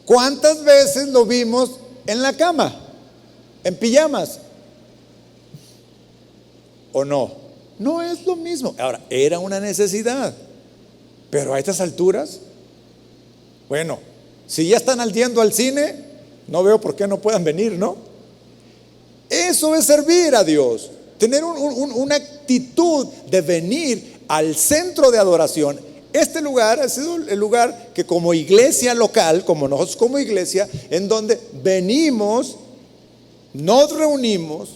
¿Cuántas veces lo vimos en la cama, en pijamas? ¿O no? No es lo mismo. Ahora, era una necesidad, pero a estas alturas, bueno, si ya están yendo al cine, no veo por qué no puedan venir, ¿no? Eso es servir a Dios, tener una actitud de venir al centro de adoración. Este lugar ha sido el lugar que como iglesia local, como nosotros como iglesia, en donde venimos, nos reunimos,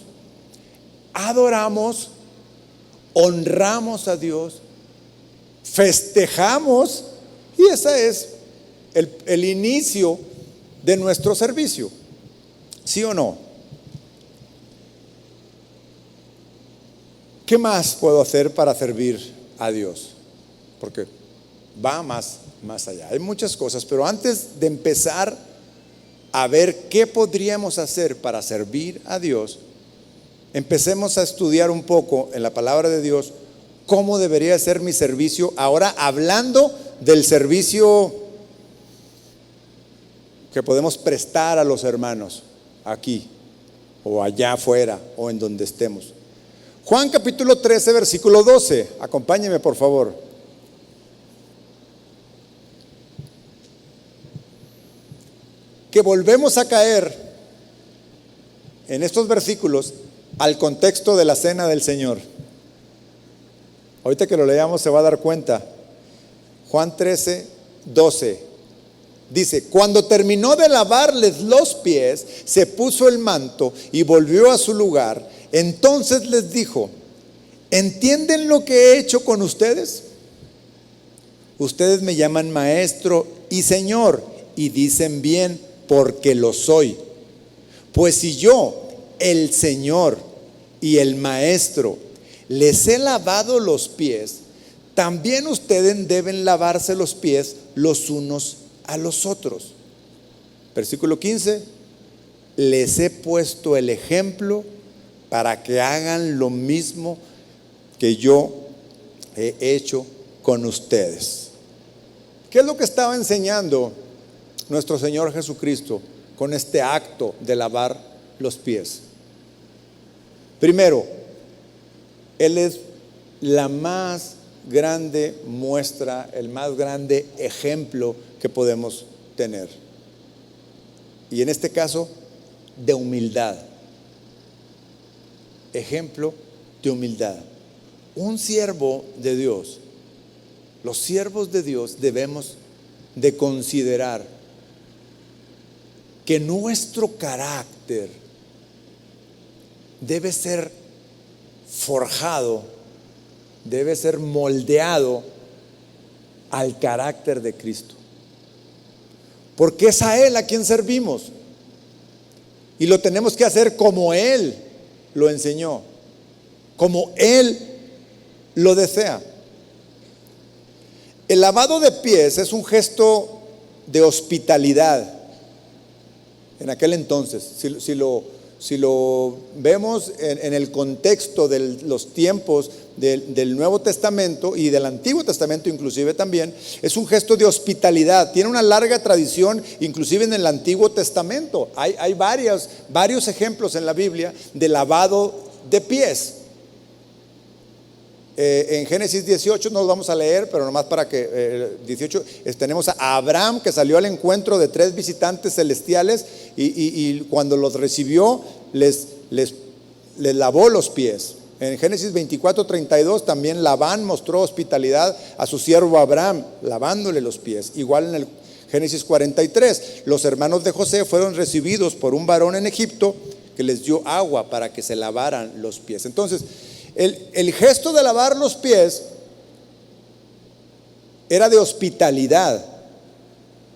adoramos, honramos a Dios, festejamos, y ese es el inicio de nuestro servicio. ¿Sí o no? ¿Qué más puedo hacer para servir a Dios? Porque va más allá. Hay muchas cosas, pero antes de empezar a ver qué podríamos hacer para servir a Dios, empecemos a estudiar un poco en la palabra de Dios cómo debería ser mi servicio. Ahora hablando del servicio que podemos prestar a los hermanos aquí o allá afuera o en donde estemos. Juan capítulo 13, versículo 12. Acompáñeme, por favor. Que volvemos a caer en estos versículos al contexto de la cena del Señor. Ahorita que lo leamos se va a dar cuenta. Juan 13, 12. Dice: cuando terminó de lavarles los pies, se puso el manto y volvió a su lugar. Entonces les dijo: ¿entienden lo que he hecho con ustedes? Ustedes me llaman maestro y señor, y dicen bien, porque lo soy. Pues si yo, el Señor y el maestro, les he lavado los pies, también ustedes deben lavarse los pies los unos a los otros. Versículo 15: les he puesto el ejemplo para que hagan lo mismo que yo he hecho con ustedes. ¿Qué es lo que estaba enseñando nuestro Señor Jesucristo con este acto de lavar los pies? Primero, Él es la más grande muestra, el más grande ejemplo que podemos tener. Y en este caso, de humildad. Ejemplo de humildad. Un siervo de Dios, los siervos de Dios debemos de considerar que nuestro carácter debe ser forjado, debe ser moldeado al carácter de Cristo. Porque es a Él a quien servimos. Y lo tenemos que hacer como Él lo enseñó, como Él lo desea. El lavado de pies es un gesto de hospitalidad. En aquel entonces, si lo vemos en el contexto de los tiempos del Nuevo Testamento y del Antiguo Testamento inclusive también, es un gesto de hospitalidad. Tiene una larga tradición inclusive en el Antiguo Testamento. Hay varios ejemplos en la Biblia de lavado de pies. En Génesis 18 no lo vamos a leer, pero nomás para que 18 tenemos a Abraham, que salió al encuentro de 3 visitantes celestiales y cuando los recibió les lavó los pies. En Génesis 24:32 también Labán mostró hospitalidad a su siervo Abraham, lavándole los pies. Igual en el Génesis 43, los hermanos de José fueron recibidos por un varón en Egipto que les dio agua para que se lavaran los pies. Entonces, el gesto de lavar los pies era de hospitalidad,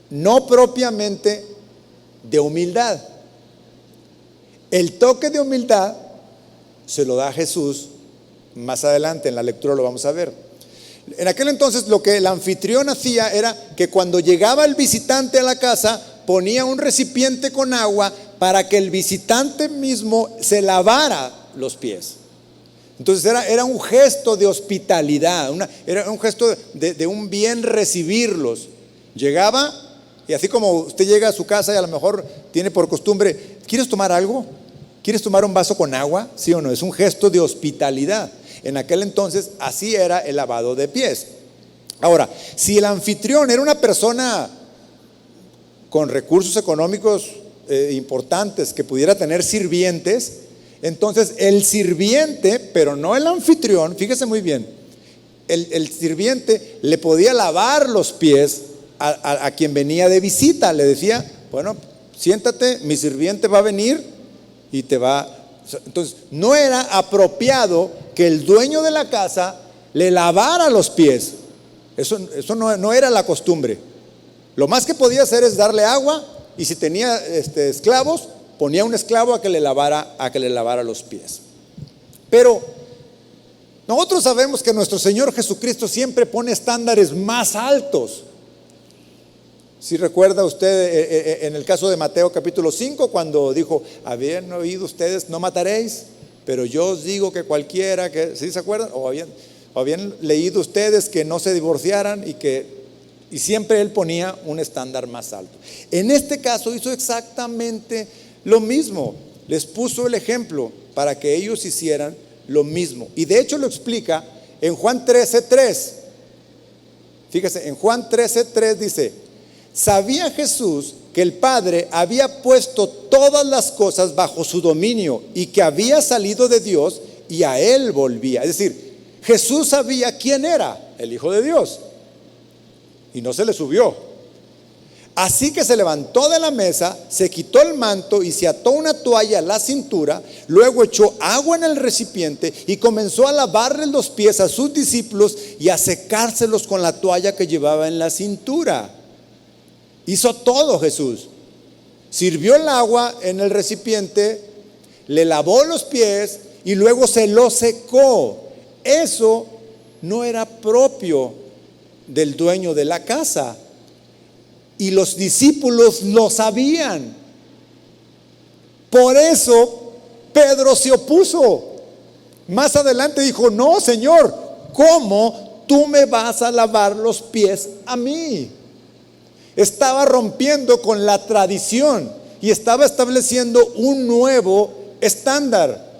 no propiamente de humildad. El toque de humildad se lo da Jesús más adelante, en la lectura lo vamos a ver. En aquel entonces lo que el anfitrión hacía era que cuando llegaba el visitante a la casa, ponía un recipiente con agua para que el visitante mismo se lavara los pies. Entonces era un gesto de hospitalidad, era un gesto de un bien recibirlos. Llegaba y así como usted llega a su casa y a lo mejor tiene por costumbre: ¿quieres tomar algo? ¿Quieres tomar un vaso con agua? ¿Sí o no? Es un gesto de hospitalidad. En aquel entonces así era el lavado de pies. Ahora, si el anfitrión era una persona con recursos económicos importantes que pudiera tener sirvientes, entonces el sirviente, pero no el anfitrión, fíjese muy bien, el sirviente le podía lavar los pies a quien venía de visita. Le decía: bueno, siéntate, mi sirviente va a venir y te va. Entonces no era apropiado que el dueño de la casa le lavara los pies. Eso no era la costumbre. Lo más que podía hacer es darle agua, y si tenía esclavos, ponía un esclavo a que le lavara los pies. Pero nosotros sabemos que nuestro Señor Jesucristo siempre pone estándares más altos. Si recuerda usted en el caso de Mateo capítulo 5, cuando dijo: habían oído ustedes, no mataréis, pero yo os digo que cualquiera que, ¿sí se acuerdan? O habían leído ustedes que no se divorciaran y que Y siempre él ponía un estándar más alto. En este caso hizo exactamente lo mismo. Les puso el ejemplo para que ellos hicieran lo mismo. Y de hecho lo explica en Juan 13:3. Fíjese, en Juan 13:3 dice: sabía Jesús que el Padre había puesto todas las cosas bajo su dominio y que había salido de Dios y a él volvía. Es decir, Jesús sabía quién era el Hijo de Dios y no se le subió. Así que se levantó de la mesa, se quitó el manto y se ató una toalla a la cintura, luego echó agua en el recipiente y comenzó a lavarle los pies a sus discípulos y a secárselos con la toalla que llevaba en la cintura. Hizo todo Jesús. Sirvió el agua en el recipiente, le lavó los pies y luego se los secó. Eso no era propio del dueño de la casa. Y los discípulos lo sabían. Por eso Pedro se opuso. Más adelante dijo: no, Señor, ¿cómo tú me vas a lavar los pies a mí? Estaba rompiendo con la tradición y estaba estableciendo un nuevo estándar.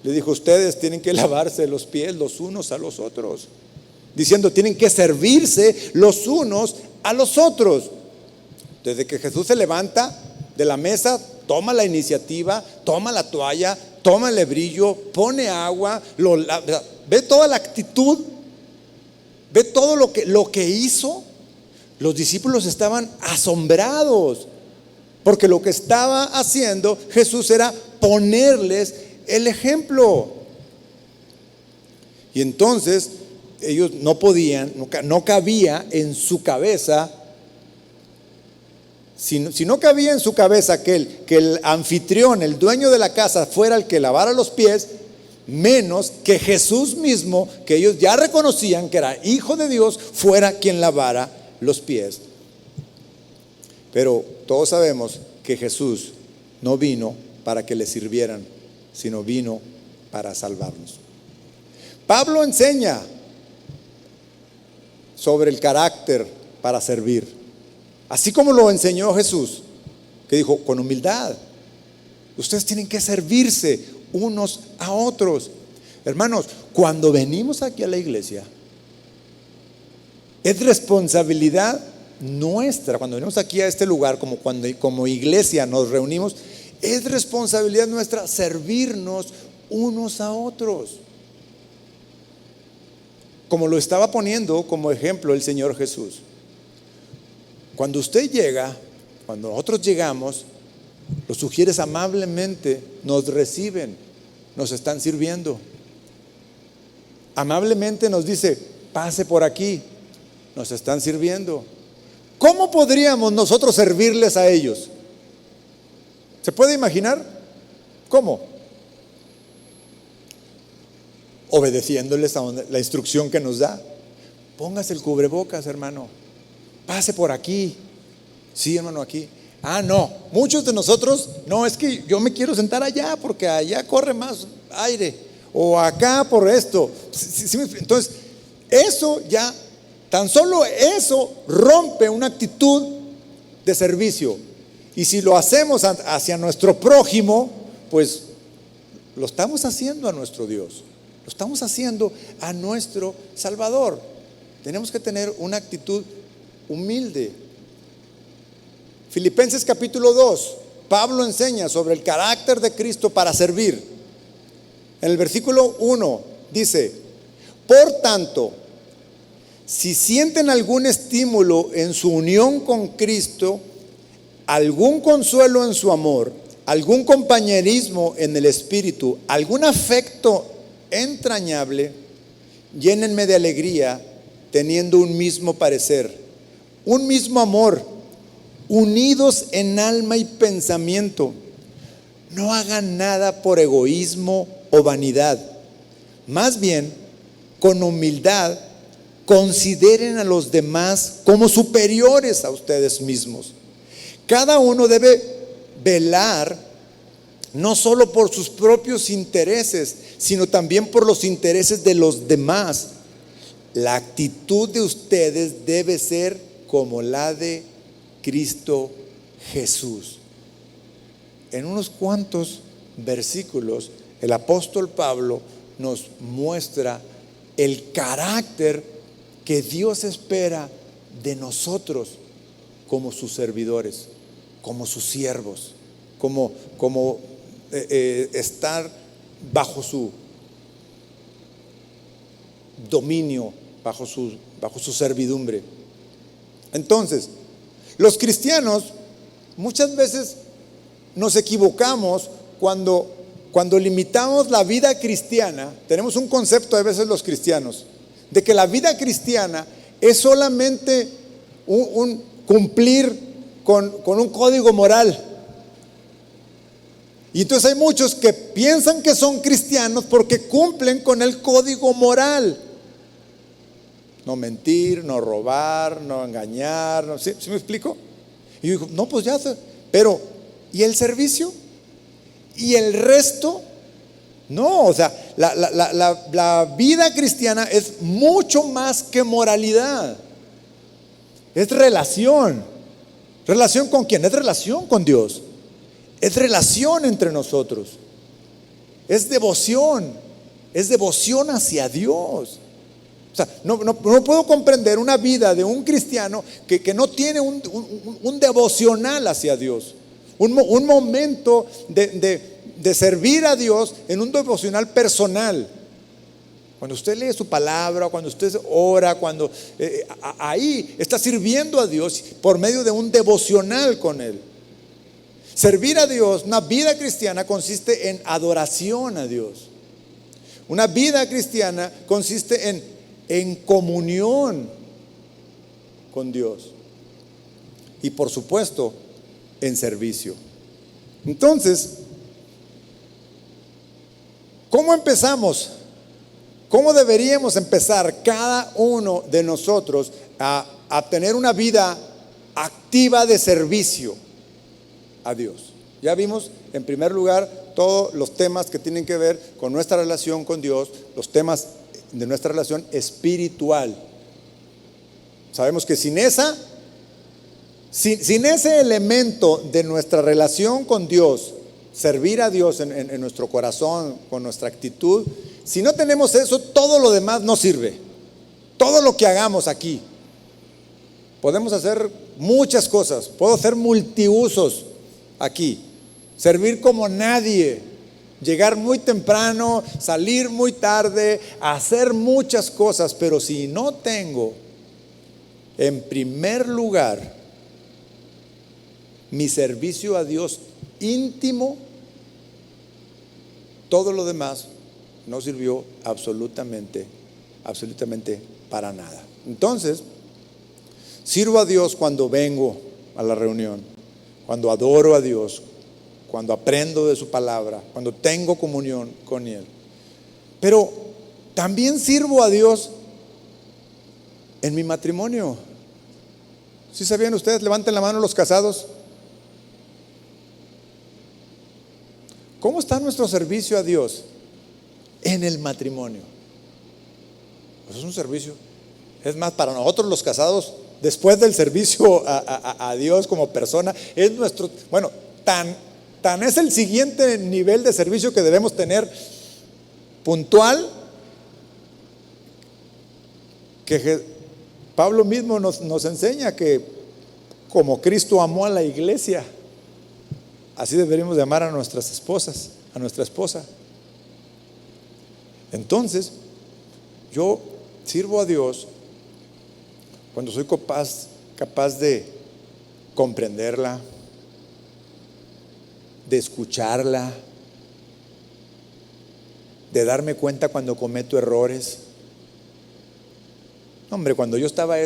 Le dijo: ustedes tienen que lavarse los pies los unos a los otros, diciendo tienen que servirse los unos a los otros. Desde que Jesús se levanta de la mesa, toma la iniciativa, toma la toalla, toma el lebrillo, pone agua, ve toda la actitud, ve todo lo que hizo. Los discípulos estaban asombrados, porque lo que estaba haciendo Jesús era ponerles el ejemplo. Y entonces ellos no podían, no cabía en su cabeza, si no cabía en su cabeza que el anfitrión, el dueño de la casa, fuera el que lavara los pies, menos que Jesús mismo, que ellos ya reconocían que era Hijo de Dios, fuera quien lavara los pies. Pero todos sabemos que Jesús no vino para que le sirvieran, sino vino para salvarnos. Pablo enseña sobre el carácter para servir, así como lo enseñó Jesús, que dijo: con humildad, ustedes tienen que servirse unos a otros. Hermanos, cuando venimos aquí a la iglesia, es responsabilidad nuestra. Cuando venimos aquí a este lugar, como iglesia nos reunimos, es responsabilidad nuestra servirnos unos a otros, como lo estaba poniendo como ejemplo el Señor Jesús. Cuando usted llega, cuando nosotros llegamos, los sugieres amablemente, nos reciben, nos están sirviendo. Amablemente nos dice: pase por aquí, nos están sirviendo. ¿Cómo podríamos nosotros servirles a ellos? ¿Se puede imaginar? ¿Cómo? Obedeciéndoles a la instrucción que nos da. Póngase el cubrebocas, hermano. Pase por aquí. Sí, hermano, aquí. Ah, no. Muchos de nosotros, no, es que yo me quiero sentar allá porque allá corre más aire. O acá por esto. Entonces, eso ya, tan solo eso rompe una actitud de servicio. Y si lo hacemos hacia nuestro prójimo, pues lo estamos haciendo a nuestro Dios. Lo estamos haciendo a nuestro Salvador. Tenemos que tener una actitud humilde. Filipenses capítulo 2, Pablo enseña sobre el carácter de Cristo para servir. En el versículo 1 dice: por tanto, si sienten algún estímulo en su unión con Cristo, algún consuelo en su amor, algún compañerismo en el espíritu, algún afecto entrañable, llénenme de alegría, teniendo un mismo parecer, un mismo amor, unidos en alma y pensamiento. No hagan nada por egoísmo o vanidad, más bien con humildad consideren a los demás como superiores a ustedes mismos. Cada uno debe velar no solo por sus propios intereses, sino también por los intereses de los demás. la actitud de ustedes debe ser como la de Cristo Jesús. En unos cuantos versículos, el apóstol Pablo nos muestra el carácter que Dios espera de nosotros como sus servidores, como sus siervos, como estar bajo su dominio, bajo su servidumbre. Entonces, los cristianos muchas veces nos equivocamos cuando limitamos la vida cristiana. Tenemos un concepto a veces los cristianos de que la vida cristiana es solamente un cumplir con un código moral. Y entonces hay muchos que piensan que son cristianos porque cumplen con el código moral. No mentir, no robar, no engañar, no, ¿sí me explico? Y yo digo, no, pues ya, pero ¿y el servicio? ¿Y el resto? No, o sea, la vida cristiana es mucho más que moralidad. Es relación. ¿Relación con quién? Es relación con Dios. Es relación entre nosotros. Es devoción hacia Dios. O sea, no puedo comprender una vida de un cristiano que no tiene un devocional hacia Dios. Un momento de servir a Dios en un devocional personal. Cuando usted lee su palabra, cuando usted ora, cuando ahí está sirviendo a Dios por medio de un devocional con Él. Servir a Dios, una vida cristiana consiste en adoración a Dios. Una vida cristiana consiste en comunión con Dios. Y por supuesto, en servicio. Entonces, ¿cómo empezamos? ¿Cómo deberíamos empezar cada uno de nosotros a tener una vida activa de servicio a Dios? Ya vimos, en primer lugar, todos los temas que tienen que ver con nuestra relación con Dios, los temas de nuestra relación espiritual. Sabemos que sin ese elemento de nuestra relación con Dios, servir a Dios en nuestro corazón, con nuestra actitud, si no tenemos eso, todo lo demás no sirve. Todo lo que hagamos aquí, podemos hacer muchas cosas, puedo hacer multiusos aquí, servir como nadie, llegar muy temprano, salir muy tarde, hacer muchas cosas, pero si no tengo en primer lugar mi servicio a Dios íntimo, todo lo demás no sirvió absolutamente para nada. Entonces, sirvo a Dios cuando vengo a la reunión, cuando adoro a Dios, cuando aprendo de su palabra, cuando tengo comunión con Él. Pero también sirvo a Dios en mi matrimonio. ¿Sí sabían ustedes? Levanten la mano los casados. ¿Cómo está nuestro servicio a Dios en el matrimonio? Pues es un servicio. Es más, para nosotros los casados, después del servicio a Dios como persona, es nuestro, bueno, tan es el siguiente nivel de servicio que debemos tener puntual, que Pablo mismo nos enseña que como Cristo amó a la iglesia, así deberíamos de amar a nuestras esposas, a nuestra esposa. Entonces, yo sirvo a Dios cuando soy capaz de comprenderla, de escucharla, de darme cuenta cuando cometo errores. Hombre, cuando yo estaba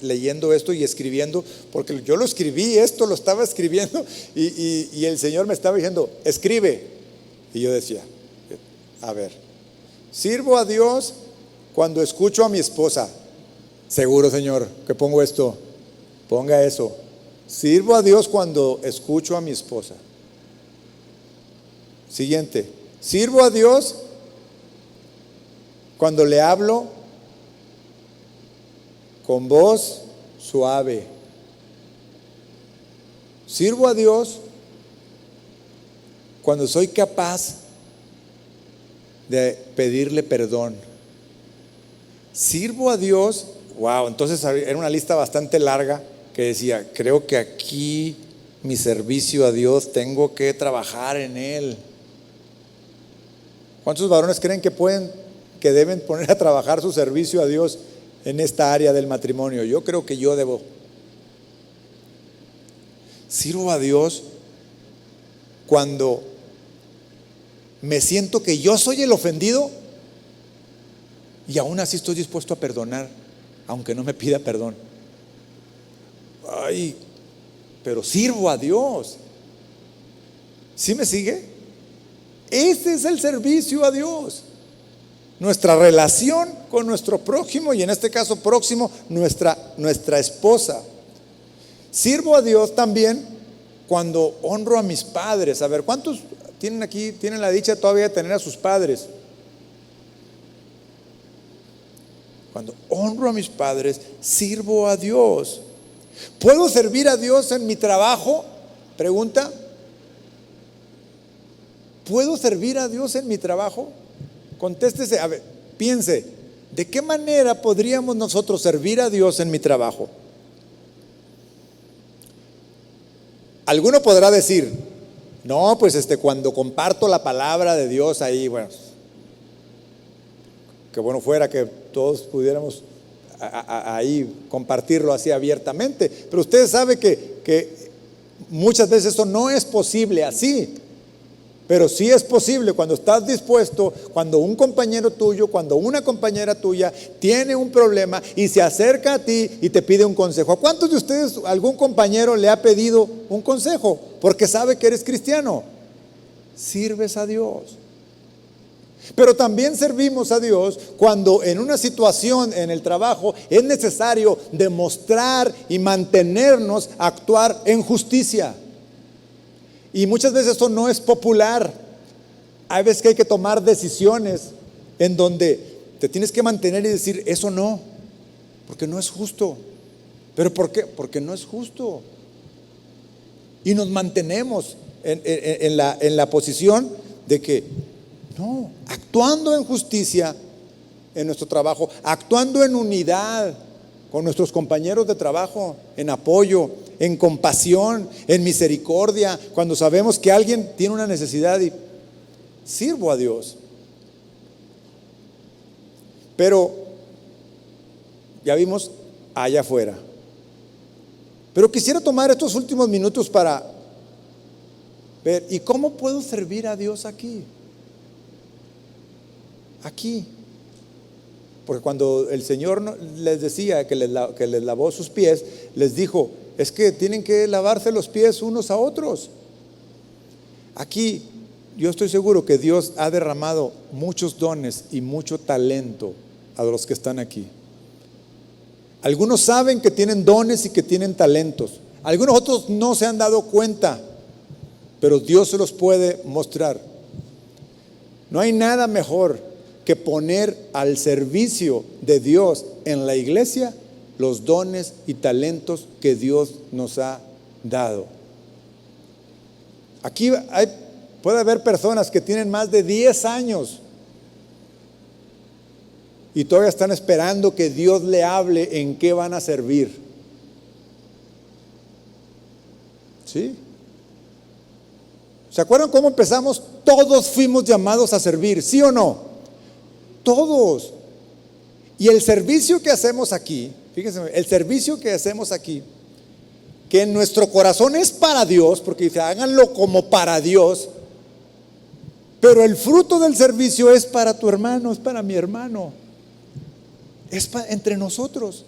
leyendo esto y escribiendo, porque yo lo escribí, lo estaba escribiendo y el Señor me estaba diciendo, escribe. Y yo decía, a ver, sirvo a Dios cuando escucho a mi esposa. Seguro, Señor, que pongo esto, ponga eso. Sirvo a Dios cuando escucho a mi esposa. Siguiente, sirvo a Dios cuando le hablo con voz suave. Sirvo a Dios cuando soy capaz de pedirle perdón. Sirvo a Dios, wow, entonces era una lista bastante larga que decía, creo que aquí mi servicio a Dios tengo que trabajar en él. ¿Cuántos varones creen que deben poner a trabajar su servicio a Dios en esta área del matrimonio? Yo creo que yo debo. Sirvo a Dios cuando me siento que yo soy el ofendido y aún así estoy dispuesto a perdonar, aunque no me pida perdón. Ay, pero sirvo a Dios. ¿Sí me sigue? Ese es el servicio a Dios. Nuestra relación con nuestro prójimo, y en este caso próximo, nuestra esposa. Sirvo a Dios también cuando honro a mis padres. A ver, ¿cuántos tienen la dicha todavía de tener a sus padres? Cuando honro a mis padres, sirvo a Dios. ¿Puedo servir a Dios en mi trabajo? Pregunta. ¿Puedo servir a Dios en mi trabajo? Contéstese, a ver, piense, ¿de qué manera podríamos nosotros servir a Dios en mi trabajo? Alguno podrá decir, no, pues cuando comparto la palabra de Dios ahí, bueno, que bueno fuera que todos pudiéramos ahí compartirlo así abiertamente, pero usted sabe que muchas veces eso no es posible así. Pero sí es posible cuando estás dispuesto, cuando un compañero tuyo, cuando una compañera tuya tiene un problema y se acerca a ti y te pide un consejo. ¿A cuántos de ustedes algún compañero le ha pedido un consejo? Porque sabe que eres cristiano. Sirves a Dios. Pero también servimos a Dios cuando en una situación en el trabajo es necesario demostrar y mantenernos a actuar en justicia. Y muchas veces eso no es popular. Hay veces que hay que tomar decisiones en donde te tienes que mantener y decir, eso no, porque no es justo. ¿Pero por qué? Porque no es justo. Y nos mantenemos en la posición de que, no, actuando en justicia en nuestro trabajo, actuando en unidad con nuestros compañeros de trabajo, en apoyo, en compasión, en misericordia, cuando sabemos que alguien tiene una necesidad y sirvo a Dios. Pero ya vimos allá afuera. Pero quisiera tomar estos últimos minutos para ver, ¿y cómo puedo servir a Dios aquí? Aquí. Porque cuando el Señor les decía que les lavó sus pies, les dijo, es que tienen que lavarse los pies unos a otros. Aquí yo estoy seguro que Dios ha derramado muchos dones y mucho talento a los que están aquí. Algunos saben que tienen dones y que tienen talentos. Algunos otros no se han dado cuenta, pero Dios se los puede mostrar. No hay nada mejor que poner al servicio de Dios en la iglesia los dones y talentos que Dios nos ha dado. Aquí puede haber personas que tienen más de 10 años y todavía están esperando que Dios le hable en qué van a servir. ¿Sí? ¿Se acuerdan cómo empezamos? Todos fuimos llamados a servir, ¿sí o no? Todos. Y el servicio que hacemos aquí, fíjense, el servicio que hacemos aquí, que en nuestro corazón es para Dios, porque dice, háganlo como para Dios, pero el fruto del servicio es para tu hermano, es para mi hermano, entre nosotros.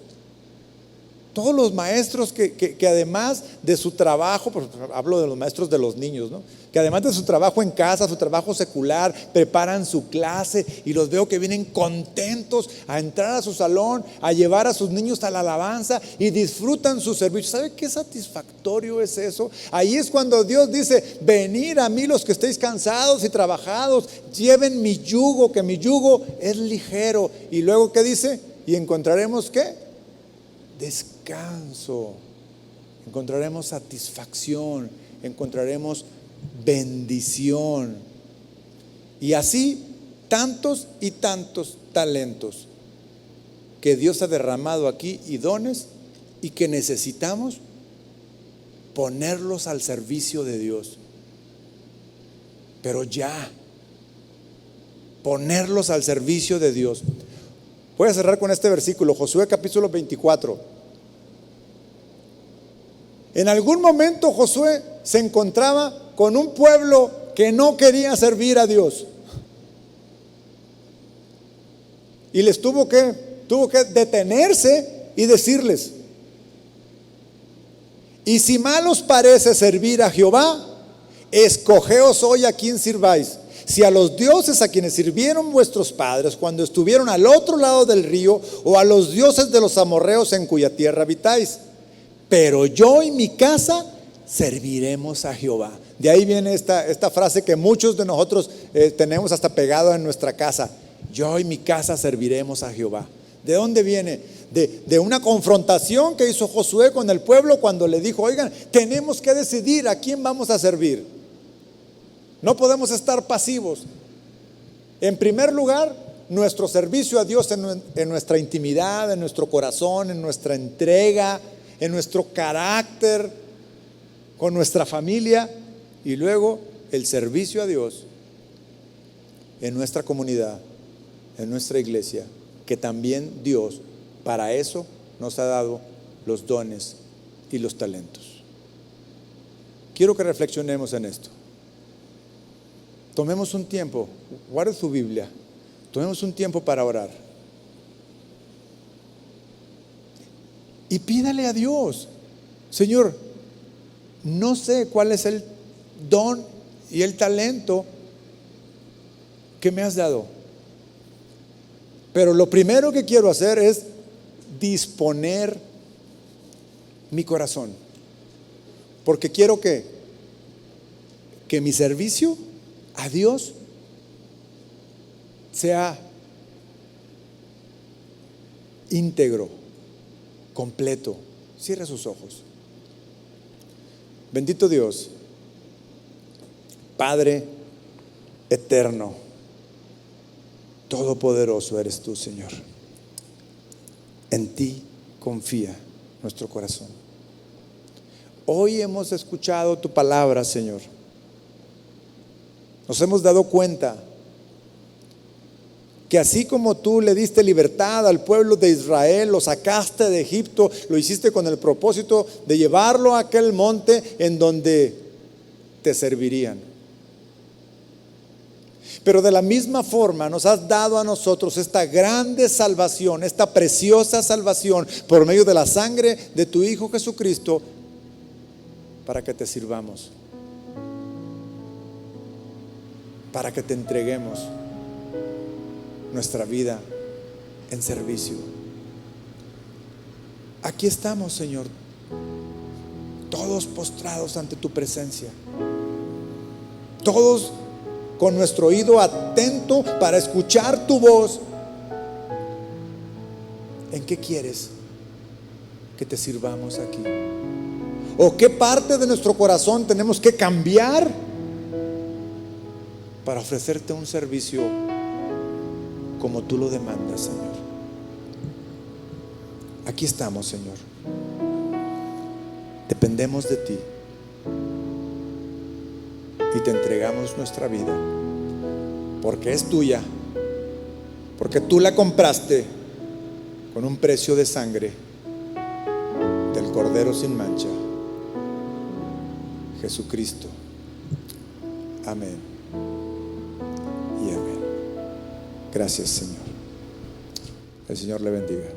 Todos los maestros que además de su trabajo, pues hablo de los maestros de los niños, ¿no? Que además de su trabajo en casa, su trabajo secular, preparan su clase y los veo que vienen contentos a entrar a su salón, a llevar a sus niños a la alabanza y disfrutan su servicio. ¿Sabe qué satisfactorio es eso? Ahí es cuando Dios dice, venid a mí los que estéis cansados y trabajados, lleven mi yugo, que mi yugo es ligero. Y luego, ¿qué dice? Y encontraremos, ¿qué? descanso, encontraremos satisfacción, encontraremos bendición. Y así tantos y tantos talentos que Dios ha derramado aquí y dones y que necesitamos ponerlos al servicio de Dios. Pero ya, ponerlos al servicio de Dios. Voy a cerrar con este versículo, Josué capítulo 24. En algún momento Josué se encontraba con un pueblo que no quería servir a Dios. Y les tuvo que detenerse y decirles: y si mal os parece servir a Jehová, escogeos hoy a quién sirváis, si a los dioses a quienes sirvieron vuestros padres cuando estuvieron al otro lado del río, o a los dioses de los amorreos en cuya tierra habitáis. Pero yo y mi casa serviremos a Jehová. De ahí viene esta frase que muchos de nosotros tenemos hasta pegado en nuestra casa: yo y mi casa serviremos a Jehová. ¿De dónde viene? De una confrontación que hizo Josué con el pueblo cuando le dijo: oigan, tenemos que decidir a quién vamos a servir. No podemos estar pasivos. En primer lugar, nuestro servicio a Dios en nuestra intimidad, en nuestro corazón, en nuestra entrega, en nuestro carácter, con nuestra familia. Y luego el servicio a Dios en nuestra comunidad, en nuestra iglesia, que también Dios para eso nos ha dado los dones y los talentos. Quiero que reflexionemos en esto. Tomemos un tiempo, guarde su Biblia, tomemos un tiempo para orar. Y pídale a Dios: Señor, no sé cuál es el don y el talento que me has dado, pero lo primero que quiero hacer es disponer mi corazón, porque quiero que mi servicio a Dios sea íntegro, completo. Cierre sus ojos. Bendito Dios, Padre eterno, todopoderoso eres tú, Señor. En ti confía nuestro corazón. Hoy hemos escuchado tu palabra, Señor. Nos hemos dado cuenta que así como tú le diste libertad al pueblo de Israel, lo sacaste de Egipto, lo hiciste con el propósito de llevarlo a aquel monte en donde te servirían. Pero de la misma forma nos has dado a nosotros esta grande salvación, esta preciosa salvación por medio de la sangre de tu Hijo Jesucristo, para que te sirvamos, para que te entreguemos nuestra vida en servicio. Aquí estamos, Señor, todos postrados ante tu presencia, todos con nuestro oído atento para escuchar tu voz. ¿En qué quieres que te sirvamos aquí? ¿O qué parte de nuestro corazón tenemos que cambiar para ofrecerte un servicio como tú lo demandas, Señor? Aquí estamos, Señor. Dependemos de ti y te entregamos nuestra vida, porque es tuya, porque tú la compraste con un precio de sangre del Cordero sin mancha, Jesucristo. Amén y amén. Gracias, Señor. El Señor le bendiga.